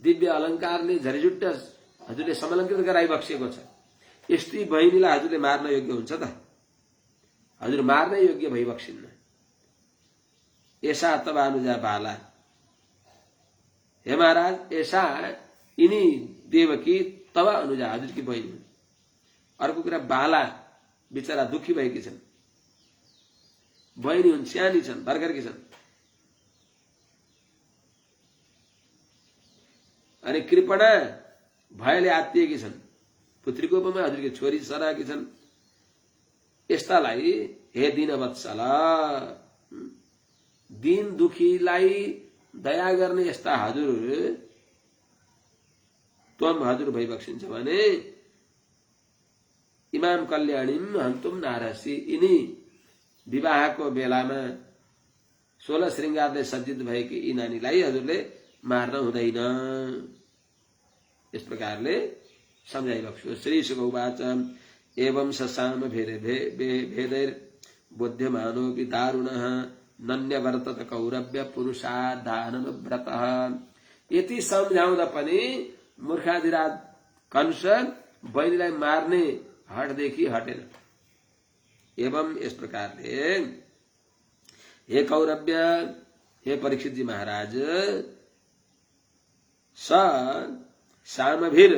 S1: दिव्य अलङ्कारले झरिझुट्ट हजुरले समलङ्कृत गराइबक्सेको छ। यस्तै बहिनीलाई हजुरले मार्न योग्य हुन्छ त? हजुर मार्न योग्य भइबक्सिन्न। ऐसा तबानुजा बाला, हे महाराज, ऐसा यिनी देवकी तब अनुजा हजुरकी बहिनी हुन्। अर्को कुरा बाला, बिचरा दुखी भएकी छन्, बहिनी हुन्, सानी छन्, भर्खरकी छन्। अनि कृपणा भयले आत्तिएकी छन्, पुत्रीको उपमा हजुरकी छोरी सराकी छन्। यस्तालाई हे दीनवत्सल, दीन दुखीलाई दया गर्ने यस्ता हजुर त्वम हजुर भइबक्सिन्छ भने इमाम कल्याणीम हन्तुम नारसी, यिनी विवाहको बेलामा 16 श्रृंगारले सज्जित भएकी यी नानीलाई हजुरले मार्न हुँदैन। यस प्रकारले सम्झाइबक्छु। श्री शुक उवाच एवं ससाम भेदैर बोध्यमानोऽपि दारुणः नन्यवर्तत कौरव्य पुरुषादाननुव्रतः। यति सम्झाउँदा पनि मूर्खाधिराज कंस बहिनीलाई मार्ने हटदेखि हटेन। एवं यस प्रकारले हे कौरव्य, हे परीक्षित जी महाराज, स सामभिर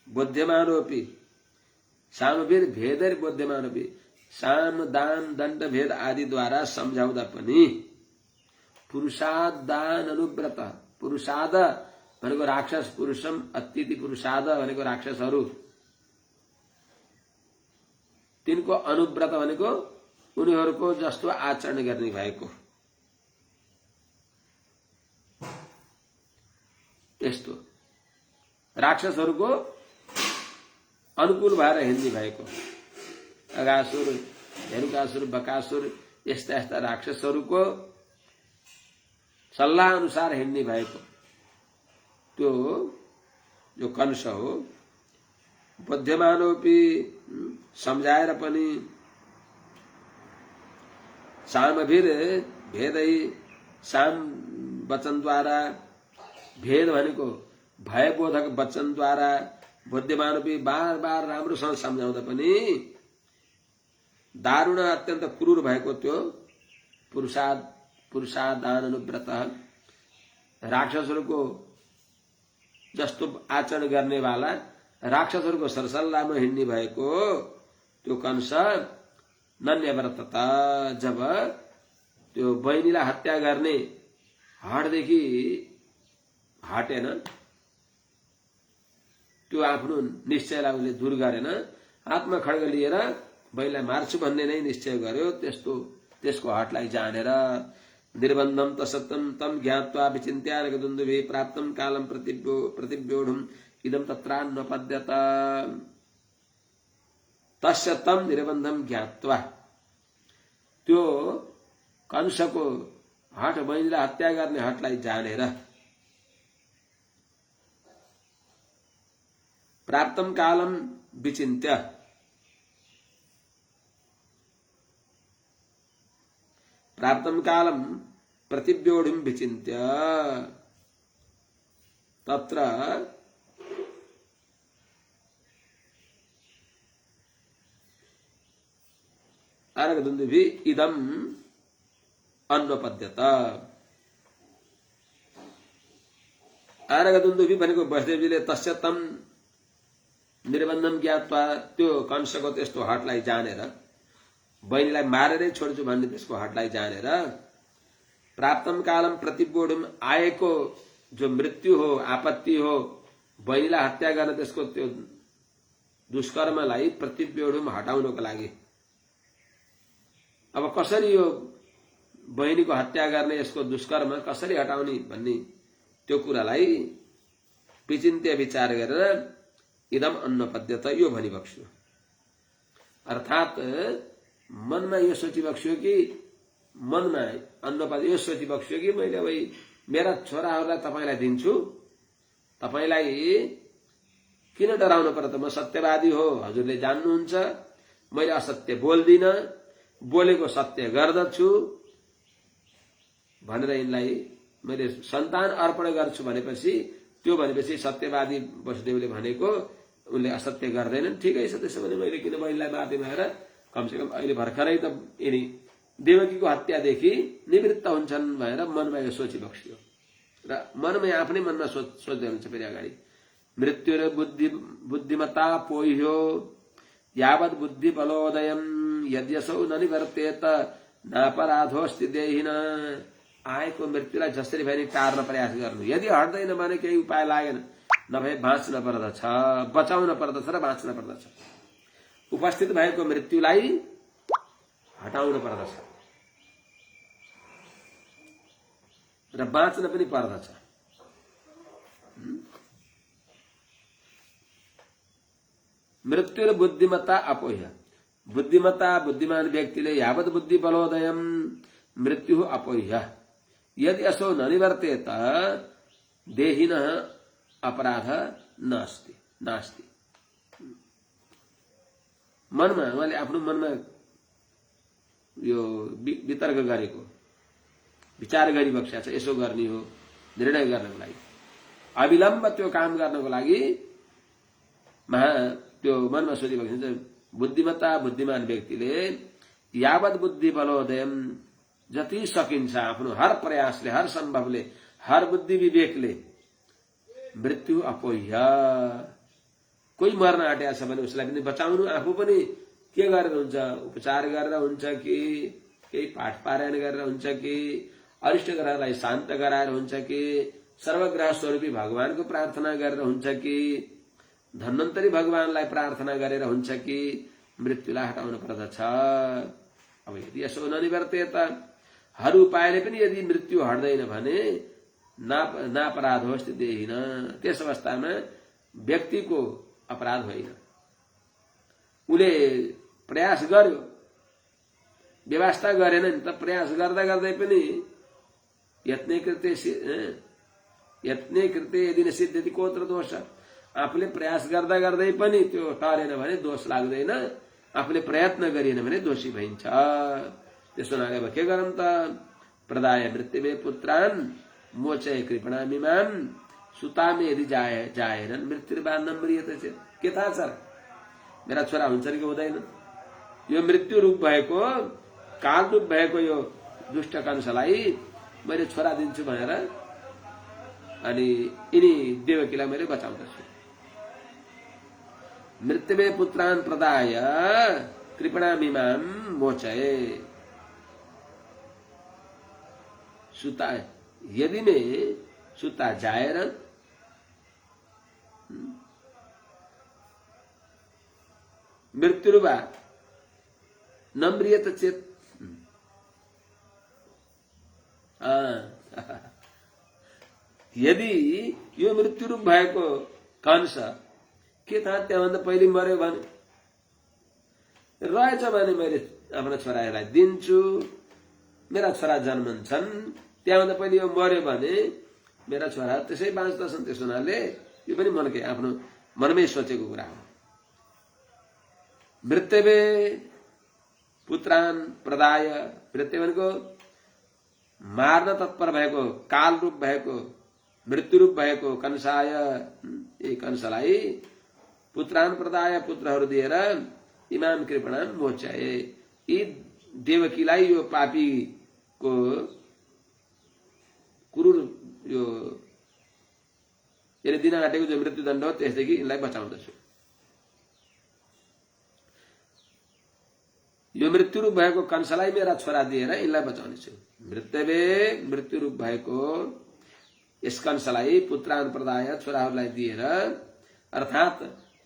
S1: बोध्यमानोऽपि, सामभिर भेदैर बोध्यमानोऽपि, साम दान दण्ड भेद आदि द्वारा सम्झाउँदा पनि पुरुषाद दान अनुव्रत, पुरुषाद भनेको राक्षस, पुरुषम अतिथि पुरुषाद भनेको राक्षसहरू, तिनको अनुव्रत भनेको उनीहरूको जस्तो आचरण गर्ने भएको, त्यस्तो राक्षसहरूको अनुकूल भएर हिँड्ने भएको, अगासुर, धेनुकासुर, बकासुर यस्ता यस्ता राक्षसहरूको सल्लाह अनुसार हिँड्ने भएको त्यो जो कंस हो, बध्यमानोपि सम्झाएर पनि सामभिर भेदै, साम वचनद्वारा, भेद भनेको भयबोधक वचनद्वारा, बुद्धिमानोपि बार बार राम्रोसँग सम्झाउँदा पनि दारुण अत्यन्त क्रूर भएको त्यो पुरुषादान अनुव्रत राक्षसहरूको जस्तो आचरण गर्नेवाला, राक्षसहरूको सरसल्लाहमा हिँड्ने भएको त्यो कंस नन्यव्रतता, जब त्यो बहिनीलाई हत्या गर्ने हटदेखि हटेन, त्यो आफ्नो निश्चयलाई उसले दूर गरेन, हातमा खड्ग लिएर बहिनीलाई मार्छु भन्ने नै निश्चय गर्यो। त्यसको हटलाई जानेर निर्बन्धम तसत्तम तम ज्ञात्वा विचिन्त्यारगदुन्दुभि प्राप्तम कालम प्रतिव्योढुम इदम तत्रान्वपद्यत। तस्य तम निर्बन्धम ज्ञात्वा, त्यो कंसको हट, बहिनीलाई हत्या गर्ने हटलाई जानेर प्राप्तम कालम विचिन्त्य, प्राप्तम कालम प्रतिव्योढुम विचिन्त्य तत्र आरगदुन्दुभि इदम अन्वपद्यत। आरगदुन्दुभि भनेको वसुदेवजीले तस्य तम निर्बन्धम ज्ञात्वा, त्यो कंसको त्यस्तो हटलाई जानेर, बहिनीलाई मारेरै छोड्छु भन्ने त्यसको हटलाई जानेर, प्राप्तम कालम प्रतिव्योढुम, आएको जो मृत्यु हो, आपत्ति हो, बहिनीलाई हत्या गर्न त्यसको त्यो दुष्कर्मलाई प्रतिव्योढुम हटाउनको लागि, अब कसरी यो बहिनीको हत्या गर्ने यसको दुष्कर्म कसरी हटाउने भन्ने त्यो कुरालाई विचिन्त्य विचार गरेर इदम अन्वपद्यत, यो भनिबक्स्यो। अर्थात मनमा यो सोचिबक्स्यो कि, मनमा अन्वपद्य यो सोचिबक्स्यो कि मैले भाइ मेरा छोराहरूलाई तपाईलाई दिन्छु, तपाईलाई किन डराउनु पर्यो त, म सत्यवादी हो, हजुरले जान्नुहुन्छ, मैले असत्य बोल्दिन, बोलेको सत्य गर्दछु भनेर यिनलाई मैले सन्तान अर्पण गर्छु भनेपछि, त्यो भनेपछि सत्यवादी वसुदेवले भनेको उनले असत्य गर्दैनन्। ठिकै छ, त्यसो भने मैले किन बहिनीलाई मार्दै भएर कमसेकम अहिले भर्खरै त यिनी देवकीको हत्यादेखि निवृत्त हुन्छन् भनेर मनमा यो सोचिबक्स्यो। र मनमा आफ्नै मनमा सोच्दै हुन्छ फेरि अगाडि, मृत्यु र बुद्धिमत्ता पोह्यो यावत बुद्धि बलोदयम यद्यसौ न निवर्तेत नापराधोस्ति देहिन। आएको मृत्युलाई जसरी भए नि टार्न प्रयास गर्नु, यदि हट्दैन भने केही उपाय लागेन, नभए बाँच्न पर्दछ, बचाउन पर्दछ र बाँच्न पर्दछ। उपस्थित भएको मृत्युलाई हटाउन पर्दछ। र बाँच्न पनि पर्दछ। मृत्यु र बुद्धिमत्ता अपोह्य। बुद्धिमत्ता बुद्धिमान व्यक्तिले यावत बुद्धि बलोदयम मृत्यु अपोह्य यदि असो न निवर्तेत देहिनः अपराध नास्ति नास्ति। मनमा उहाँले आफ्नो मनमा यो वितर्क गरेको विचार गरिबक्स्या छ, यसो गर्ने हो निर्णय गर्नको लागि, अविलम्ब त्यो काम गर्नको लागि त्यो मनमा सोचिबक्सिन्छ। बुद्धिमत्ता बुद्धिमान व्यक्तिले यावत बुद्धि बलोदयम जति सकिन्छ आफ्नो हर प्रयासले, हर सम्भवले, हर बुद्धि विवेकले मृत्यु अपोह्य। कोही मर्न आँटेको छ भने उसलाई पनि बचाउनु, आफू पनि के गरेर हुन्छ, उपचार गरेर हुन्छ कि केही पाठ पारायण गरेर हुन्छ कि अरिष्ट ग्रहलाई शान्त गराएर हुन्छ कि सर्वग्रह स्वरूपी भगवानको प्रार्थना गरेर हुन्छ कि धन्वन्तरी भगवानलाई प्रार्थना गरेर हुन्छ कि मृत्युलाई हटाउनु पर्दछ। अब यदि यसो ननिवर्तेत, हर उपायले पनि यदि मृत्यु हट्दैन भने नापराध होस् देहिन, त्यस अवस्थामा व्यक्तिको अपराध होइन। उले प्रयास गर्यो, व्यवस्था गरेन नि त, प्रयास गर्दा गर्दै पनि यत्ने कृते यदि न सिद्ध्यति कोत्र दोष। आफूले प्रयास गर्दा गर्दै पनि त्यो टरेन भने दोष लाग्दैन, आफूले प्रयत्न गरिएन भने दोषी भइन्छ। त्यसो नगरे अब के गरौँ त? प्रदाय मृत्युवे पुत्रान मोचय कृपणामिमाम सुतामे यदि जाएनन् मृत्युर्बान्धं म्रियते चेत्। के थाहा छ मेरा छोरा हुन्छन् कि हुँदैन? यो मृत्यु रूप भएको, काल रूप भएको यो दुष्ट कंसलाई मैले छोरा दिन्छु भनेर अनि यिनी देवकीलाई मैले बचाउँदछु। मृत्युवे पुत्रान प्रदाय कृपणामिमाम मोचये सुता यदि में सुता जाएरन् मृत्युर्वा नम्रियत चेत। यदि यो मृत्यु रूप भएको कंस के थाहा त्यहाँभन्दा पहिले मर्यो भने, रहेछ भने मैले आफ्नो छोरालाई दिन्छु, मेरा छोरा जन्मन्छन्, त्यहाँभन्दा पहिले यो मर्यो भने मेरा छोरा त्यसै बाँच्दछन्। त्यस हुनाले यो पनि मनकै आफ्नो मनमै सोचेको कुरा हो। मृत्युवे पुत्रान प्रदाय, मृत्यु भनेको मार्न तत्पर भएको, काल रूप भएको, मृत्यु रूप भएको कंसाय, यी कंसलाई पुत्रान प्रदाय पुत्रहरू दिएर इमाम कृपणाम मोचाए, यी देवकीलाई यो पापीको क्रूर यो यसले दिन आँटेको जो मृत्युदण्ड हो त्यसदेखि यिनलाई बचाउँदछु। यो मृत्यु रूप भएको कंसलाई मेरा छोरा दिएर यिनलाई बचाउनेछु। मृत्युवे मृत्यु रूप भएको यस कंसलाई पुत्रान प्रदाय छोराहरूलाई दिएर, अर्थात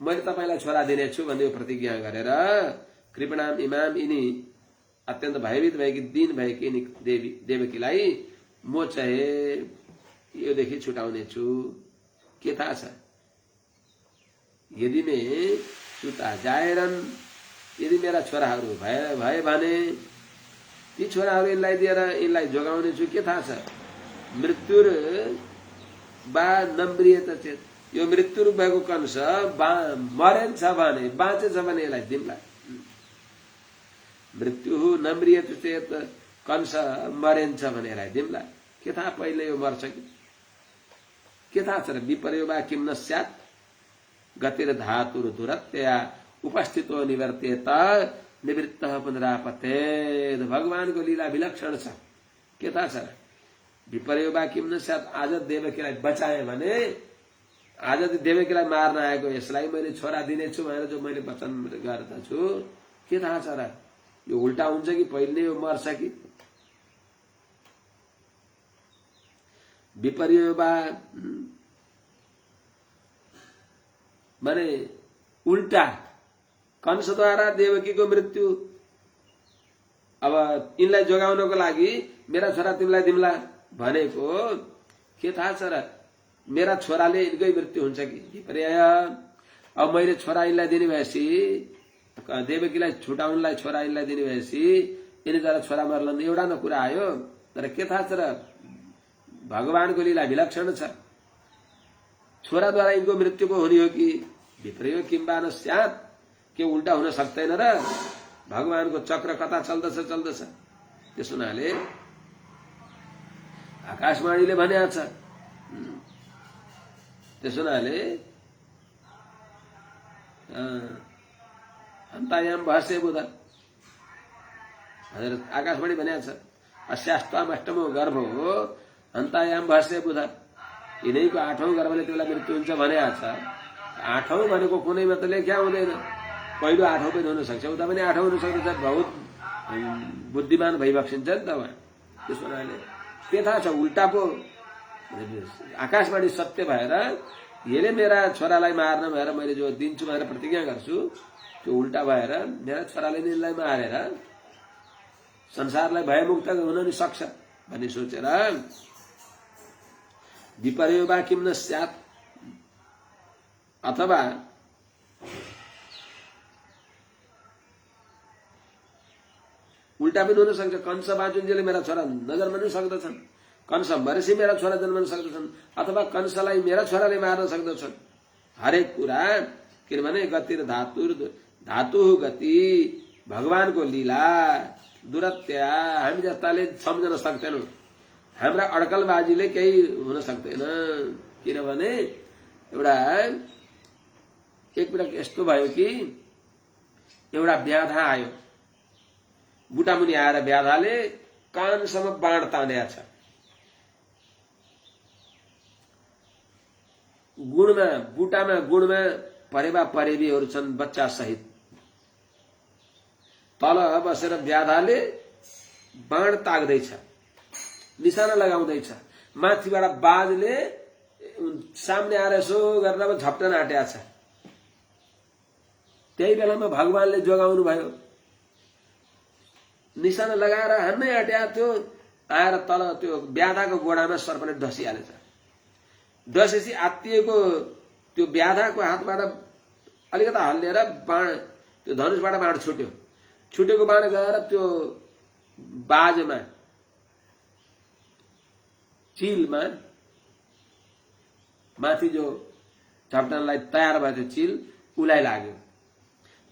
S1: मैले तपाईलाई छोरा दिनेछु भन्ने प्रतिज्ञा गरेर कृपणाम इमाम यिनी अत्यन्त भयभीत भएकी दीन भएकी यिनी देवकीलाई म चाहे योदेखि छुटाउनेछु। के थाहा छ? यदि मे सुता जाएरन्, यदि मेरा छोराहरू भए भने ती छोराहरू यिनलाई दिएर यिनलाई जोगाउनेछु। के थाहा छ? मृत्युर बा नम्रियत चेत, यो मृत्यु रूप भएको कंस मरेन्छ भने, बाँचेछ भने यसलाई दिउँला। मृत्यु नम्रियत चेत, कंस मरेन्छ भने यसलाई दिउँला। के थाहा पहिले यो मर्छ कि? के थाहा छ र? विपर्यो वा किम न स्यात् गतिर धातुर दुरत्या उपस्थितो निवर्तेत निवृत्तः पुनरापतेत्। भगवानको लीला विलक्षण छ। के थाहा छ र? विपर्यो वा किम न स्यात्, आज देवकीलाई बचाए भने, आज देवकीलाई मार्न आएको यसलाई मैले छोरा दिनेछु भनेर जो मैले वचन गर्दछु, के थाहा छ र? यो उल्टा हुन्छ कि पहिले यो मर्छ कि? विपर्यो वा माने उल्टा, कंसद्वारा देवकीको मृत्यु। अब यिनलाई जोगाउनको लागि मेरा छोरा तिमीलाई दिम्ला, भनेको के थाहा छ र, मेरा छोराले यिनकै मृत्यु हुन्छ कि विपर्य। अब मैले छोरा यिनलाई दिने भएपछि, देवकीलाई छुटाउनलाई छोरा यिनलाई दिने भएपछि यिनीद्वारा छोरा मर्लन, एउटा न कुरा आयो। तर के थाहा छ र, भगवानको लीला विलक्षण छ। छोराद्वारा यिनको मृत्यु पो हुने हो कि विपर्य किम्बा न स्यात्, के उल्टा हुन सक्दैन र? भगवानको चक्र कता चल्दछ चल्दछ। त्यस हुनाले आकाशवाणीले भनेको छ, त्यस हुनाले अन्तायाम भाष्य बुध भनेर आकाशवाणी भनेको छ। अस्यास्ताम अष्टमो गर्भ हो अन्तायाम भाष्य बुध, यिनैको 8औं गर्भले त्यसलाई मृत्यु हुन्छ भनेको छ। 8औं भनेको कुनैमा त लेख्या हुँदैन, पहिलो 8औं पनि हुन सक्छ, उता पनि 8औं हुन सक्छ। बहुत बुद्धिमान भइबक्सिन्छ नि त उहाँ। त्यस हुनाले के थाहा छ, उल्टा पो आकाशवाणी सत्य भएर यसले मेरा छोरालाई मार्न भएर मैले जो दिन्छु भनेर प्रतिज्ञा गर्छु, त्यो उल्टा भएर मेरा छोराले यिनलाई मारेर संसारलाई भयमुक्त हुन नि सक्छ भन्ने सोचेर विपर्यो वा किम न स्यात्, अथवा उल्टा पनि हुन सक्छ। कंस बाजुन्जेले मेरा छोरा नजन्मनु सक्दछन्, कंस मरेपछि मेरा छोरा जन्मन सक्दछन्, अथवा कंसलाई मेरा छोराले मार्न सक्दछन्। हरेक कुरा, किनभने गतिर धातु गति, भगवानको लीला दुरत्या हामी जस्ताले सम्झन सक्दैनौँ। हाम्रा अड्कलबाजीले केही हुन सक्दैन। किनभने एउटा एकपटक यस्तो भयो कि एउटा व्याधा आयो, बुटामुनि आएर व्याधाले कानसम्म बाण तानेको छ। गुणमा बुटामा गुणमा परेवा परेवीहरू छन् बच्चा सहित। तल बसेर व्याधाले बाण ताग्दैछ, निशाना लगाउँदैछ। माथिबाट बाजले सामने आएर यसो गरेर झप्टन आँटेको छ। त्यही बेलामा भगवानले जोगाउनु भयो, निशाना लगाएर हान्नै आँटेको थियो। आएर तल त्यो व्याधाको गोडामा सर्पले ढसिहालेछ। ढसेपछि आत्तिएको त्यो व्याधाको हातबाट अलिकता हल्लिएर बाण, त्यो धनुषबाट बाण छुट्यो। छुटेको बाण गएर त्यो बाजमा, चिलमा, माथि जो झप्टनलाई तयार भयो त्यो चिल उलाई लाग्यो।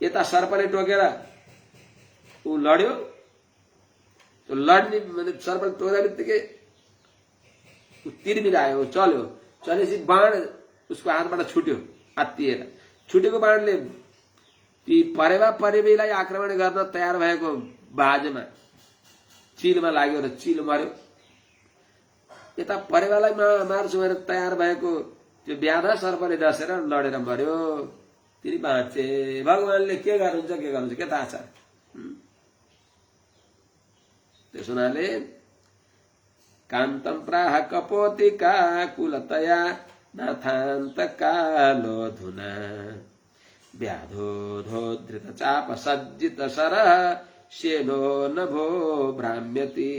S1: यता सर्पले टोकेर ऊ लड्यो। त्यो लड्ने मतलब सर्पले टोक्दा बित्तिकै तिरमिरायो, चल्यो। चलेपछि बाण उसको हातबाट छुट्यो आत्तिएर। छुटेको बाणले ती परेवा परेवीलाई आक्रमण गर्न तयार भएको बाजमा, चिलमा लाग्यो र चिल मर्यो। यता परेवालाई मार्छु भनेर तयार भएको त्यो व्याधा सर्पले डसेर लडेर मर्यो। तिनी बाँचे। भगवानले के गर्नुहुन्छ के थाहा छ। त्यस हुनाले कान्तम प्राह कपोतिका कुलतया नाथान्त कालो धुना व्याधो धृत चाप सज्जित सरः शेनो नभो भ्राम्यति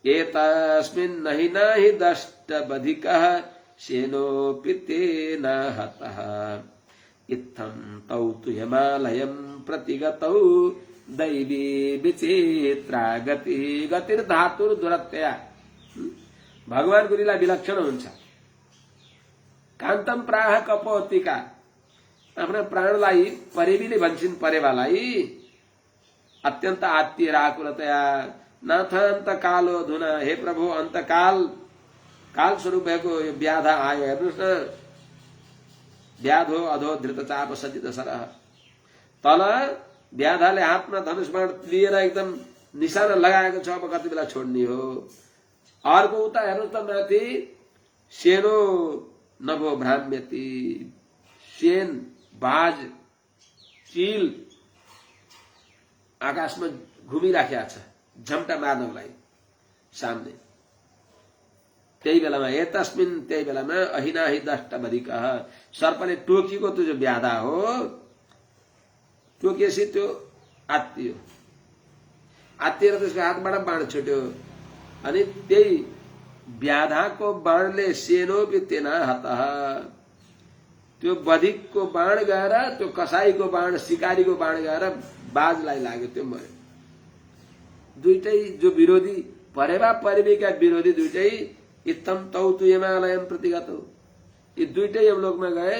S1: एतस्मिन् नहि दष्ट बधिकः शेनोऽपि तेन हतः इत्थं तौ तु हिमालयं प्रतिगतौ दैवी विचित्रा गति गतिर्धातुर दुरत्या। भगवानको लीला विलक्षण हुन्छ। कान्तम प्राह कपोतिका, आफ्ना प्राणलाई परेवीले भन्छन्। परेवालाई अत्यन्त आत्तीय आकुलतया नाथान्त कालो धुना, हे प्रभु अन्तकाल काल स्वरूप भएको यो व्याधा आयो। हेर्नुहोस् न, व्याधो अधो धृत चाप सज्जित सरह। तल व्याधाले हातमा धनुषबाण लिएर एकदम निशाना लगाएको छ, अब कति बेला छोड्ने हो। अर्को उता हेर्नुहोस् त माथि सेनो नभो भ्राम्यति, सेन बाज चिल आकाशमा घुमिराखेको छ झम्टा मार्नलाई सामने। त्यही बेलामा एतस्मिन्, त्यही बेलामा अहिनाहि दष्ट बधिकः, सर्पले टोकीको त्यो जो व्याधा हो, टोकिएपछि त्यो आत्तियो। आत्तिएर त्यसको हातबाट बाण छुट्यो। अनि त्यही व्याधाको बाणले सेनोपि तेना हतः, त्यो बधिकको बाण गएर त्यो कसाईको बाण शिकारीको बाण गएर बाजलाई लाग्यो, त्यो मर्यो। दुईटै जो विरोधी परेवा परिवीका विरोधी दुईटै इत्थम तौ तु हिमालयम प्रतिगत, यी दुईटै यमलोकमा गए,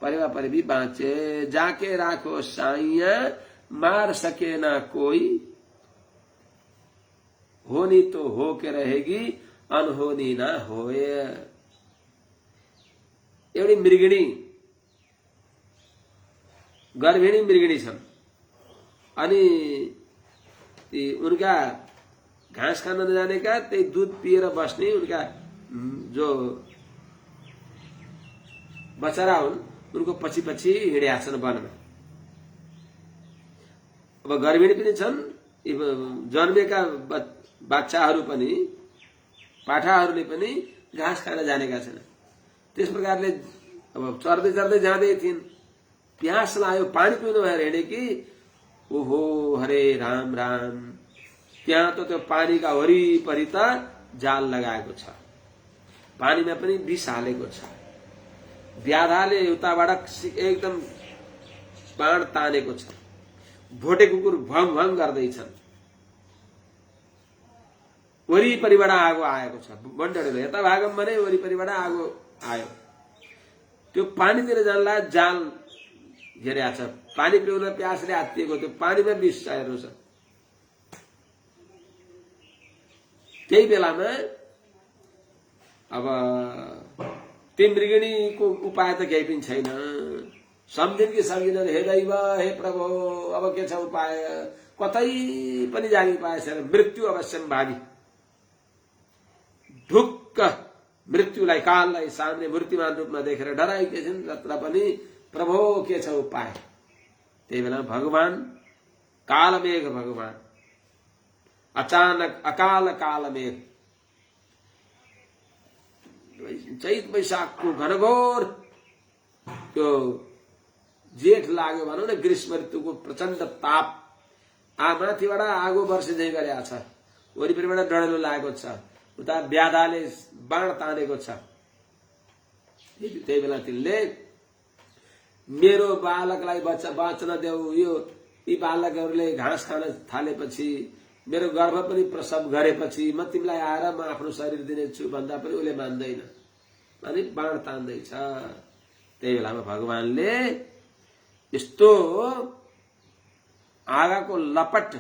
S1: परेवा परिवी बाँचे। जाके राखो साइया मार सके ना कोई, होनी तो हो के रहेगी अनहोनी ना होए। एउटी मृगिणी, गर्भिणी मृगिणी छन्, अनि उनका घाँस खान नजानेका, त्यही दूध पिएर बस्ने उनका जो बचरा हुन्, उनको पछि पछि हिँडेका छन् वनमा। अब गर्भिणी पनि छन्, जन्मेका बाच्छाहरू पनि, पाठाहरूले पनि घाँस खान जानेका छैन। त्यस प्रकारले अब चर्दै चर्दै जाँदै थिइन्, प्यास लाग्यो, पानी पिउनु भएर हिँडे कि ओहो हरे राम राम, त्यहाँ त त्यो पानीका वरिपरि त जाल लगाएको छ, पानीमा पनि विष हालेको छ। व्याधाले उताबाट एकदम बाण तानेको छ, भोटे कुकुर भङ भङ गर्दैछन्, वरिपरिबाट आगो आएको छ। बन्डरले यता भागम भने वरिपरिबाट आगो आयो। त्यो पानीतिर जानला जाल घेरेको छ, पानी पिउन प्यासले हात्तिएको, त्यो पानीमा विष चाहिएको छ। त्यही बेलामा अब ती मृगिणीको उपाय त केही पनि छैन। सम्झिन् कि सकिनन्, हे दैव हे प्रभु अब के छ उपाय, कतै पनि जाने उपाय छैन, मृत्यु अवश्यम भावी। ढुक्क मृत्युलाई काललाई सामने मूर्तिमान रूपमा देखेर डराएकी छिन्, जत्र पनि प्रभु के छ उपाय। त्यही बेला भगवान कालमेघ, भगवान अचानक अकाल कालमेघ, चैत वैशाखको घनघोर त्यो जेठ लाग्यो भनौँ न, ग्रीष्म ऋतुको प्रचण्ड ताप, माथिबाट आगो वर्षिँदै गरेको छ, वरिपरिबाट डढेलो लागेको छ, उता व्याधाले बाण तानेको छ। त्यही बेला तिनले मेरो बालकलाई बाँच्न देऊ, यी बालकहरूले घाँस खान थालेपछि, मेरो गर्भ पनि प्रसव गरेपछि म तिमीलाई आएर म आफ्नो शरीर दिनेछु भन्दा पनि उसले मान्दैन, अनि बाण तान्दैछ। त्यही बेलामा भगवानले यस्तो आगाको लपट,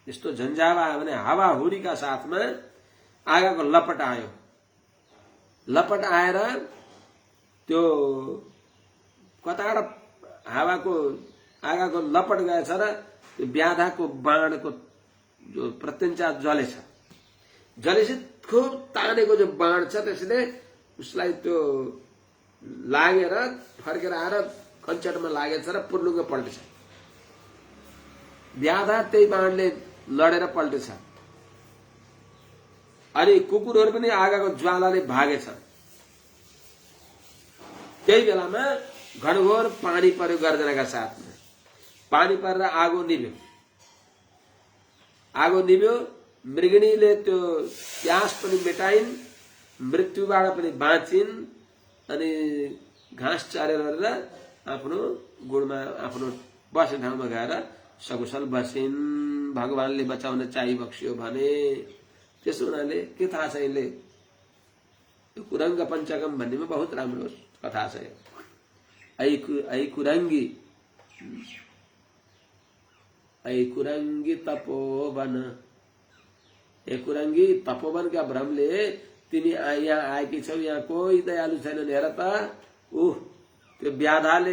S1: यस्तो झन्झावा भने हावाहुरीका साथमा आगाको लपट आयो। लपट आएर त्यो कताबाट हावाको आगाको लपट गएछ र त्यो व्याधाको बाणको जो प्रत्यञ्चा जलेछ, जलेपछि खुब तानेको जो बाण छ त्यसले उसलाई त्यो लागेर फर्केर आएर कञ्चटमा लागेछ र पुर्लुङ्ग पल्टेछ। व्याधा त्यही बाणले लडेर पल्टेछ, अनि कुकुरहरू पनि आगाको ज्वालाले भागेछ। त्यही बेलामा घनघोर पानी पर्यो गर्जनाका साथमा, पानी परेर आगो निभ्यो। आगो निभ्यो, मृगिणीले त्यो प्यास पनि मेटाइन्, मृत्युबाट पनि बाँचिन्, अनि घाँस चरेर आफ्नो गुणमा आफ्नो बस्ने ठाउँमा गएर सकुशल बसिन्। भगवानले बचाउन चाहिँ बक्सियो भने। त्यसो हुनाले के थाहा छ, यसले कुरङ्ग पञ्चकम भन्नेमा बहुत राम्रो कथा छ। ऐ कुरङ्गी तपोवन, ए कुरङ्गी तपोवनका भ्रमले तिमी यहाँ आएकी छौ, यहाँ कोही दयालु छैनन्, हेर त त्यो व्याधाले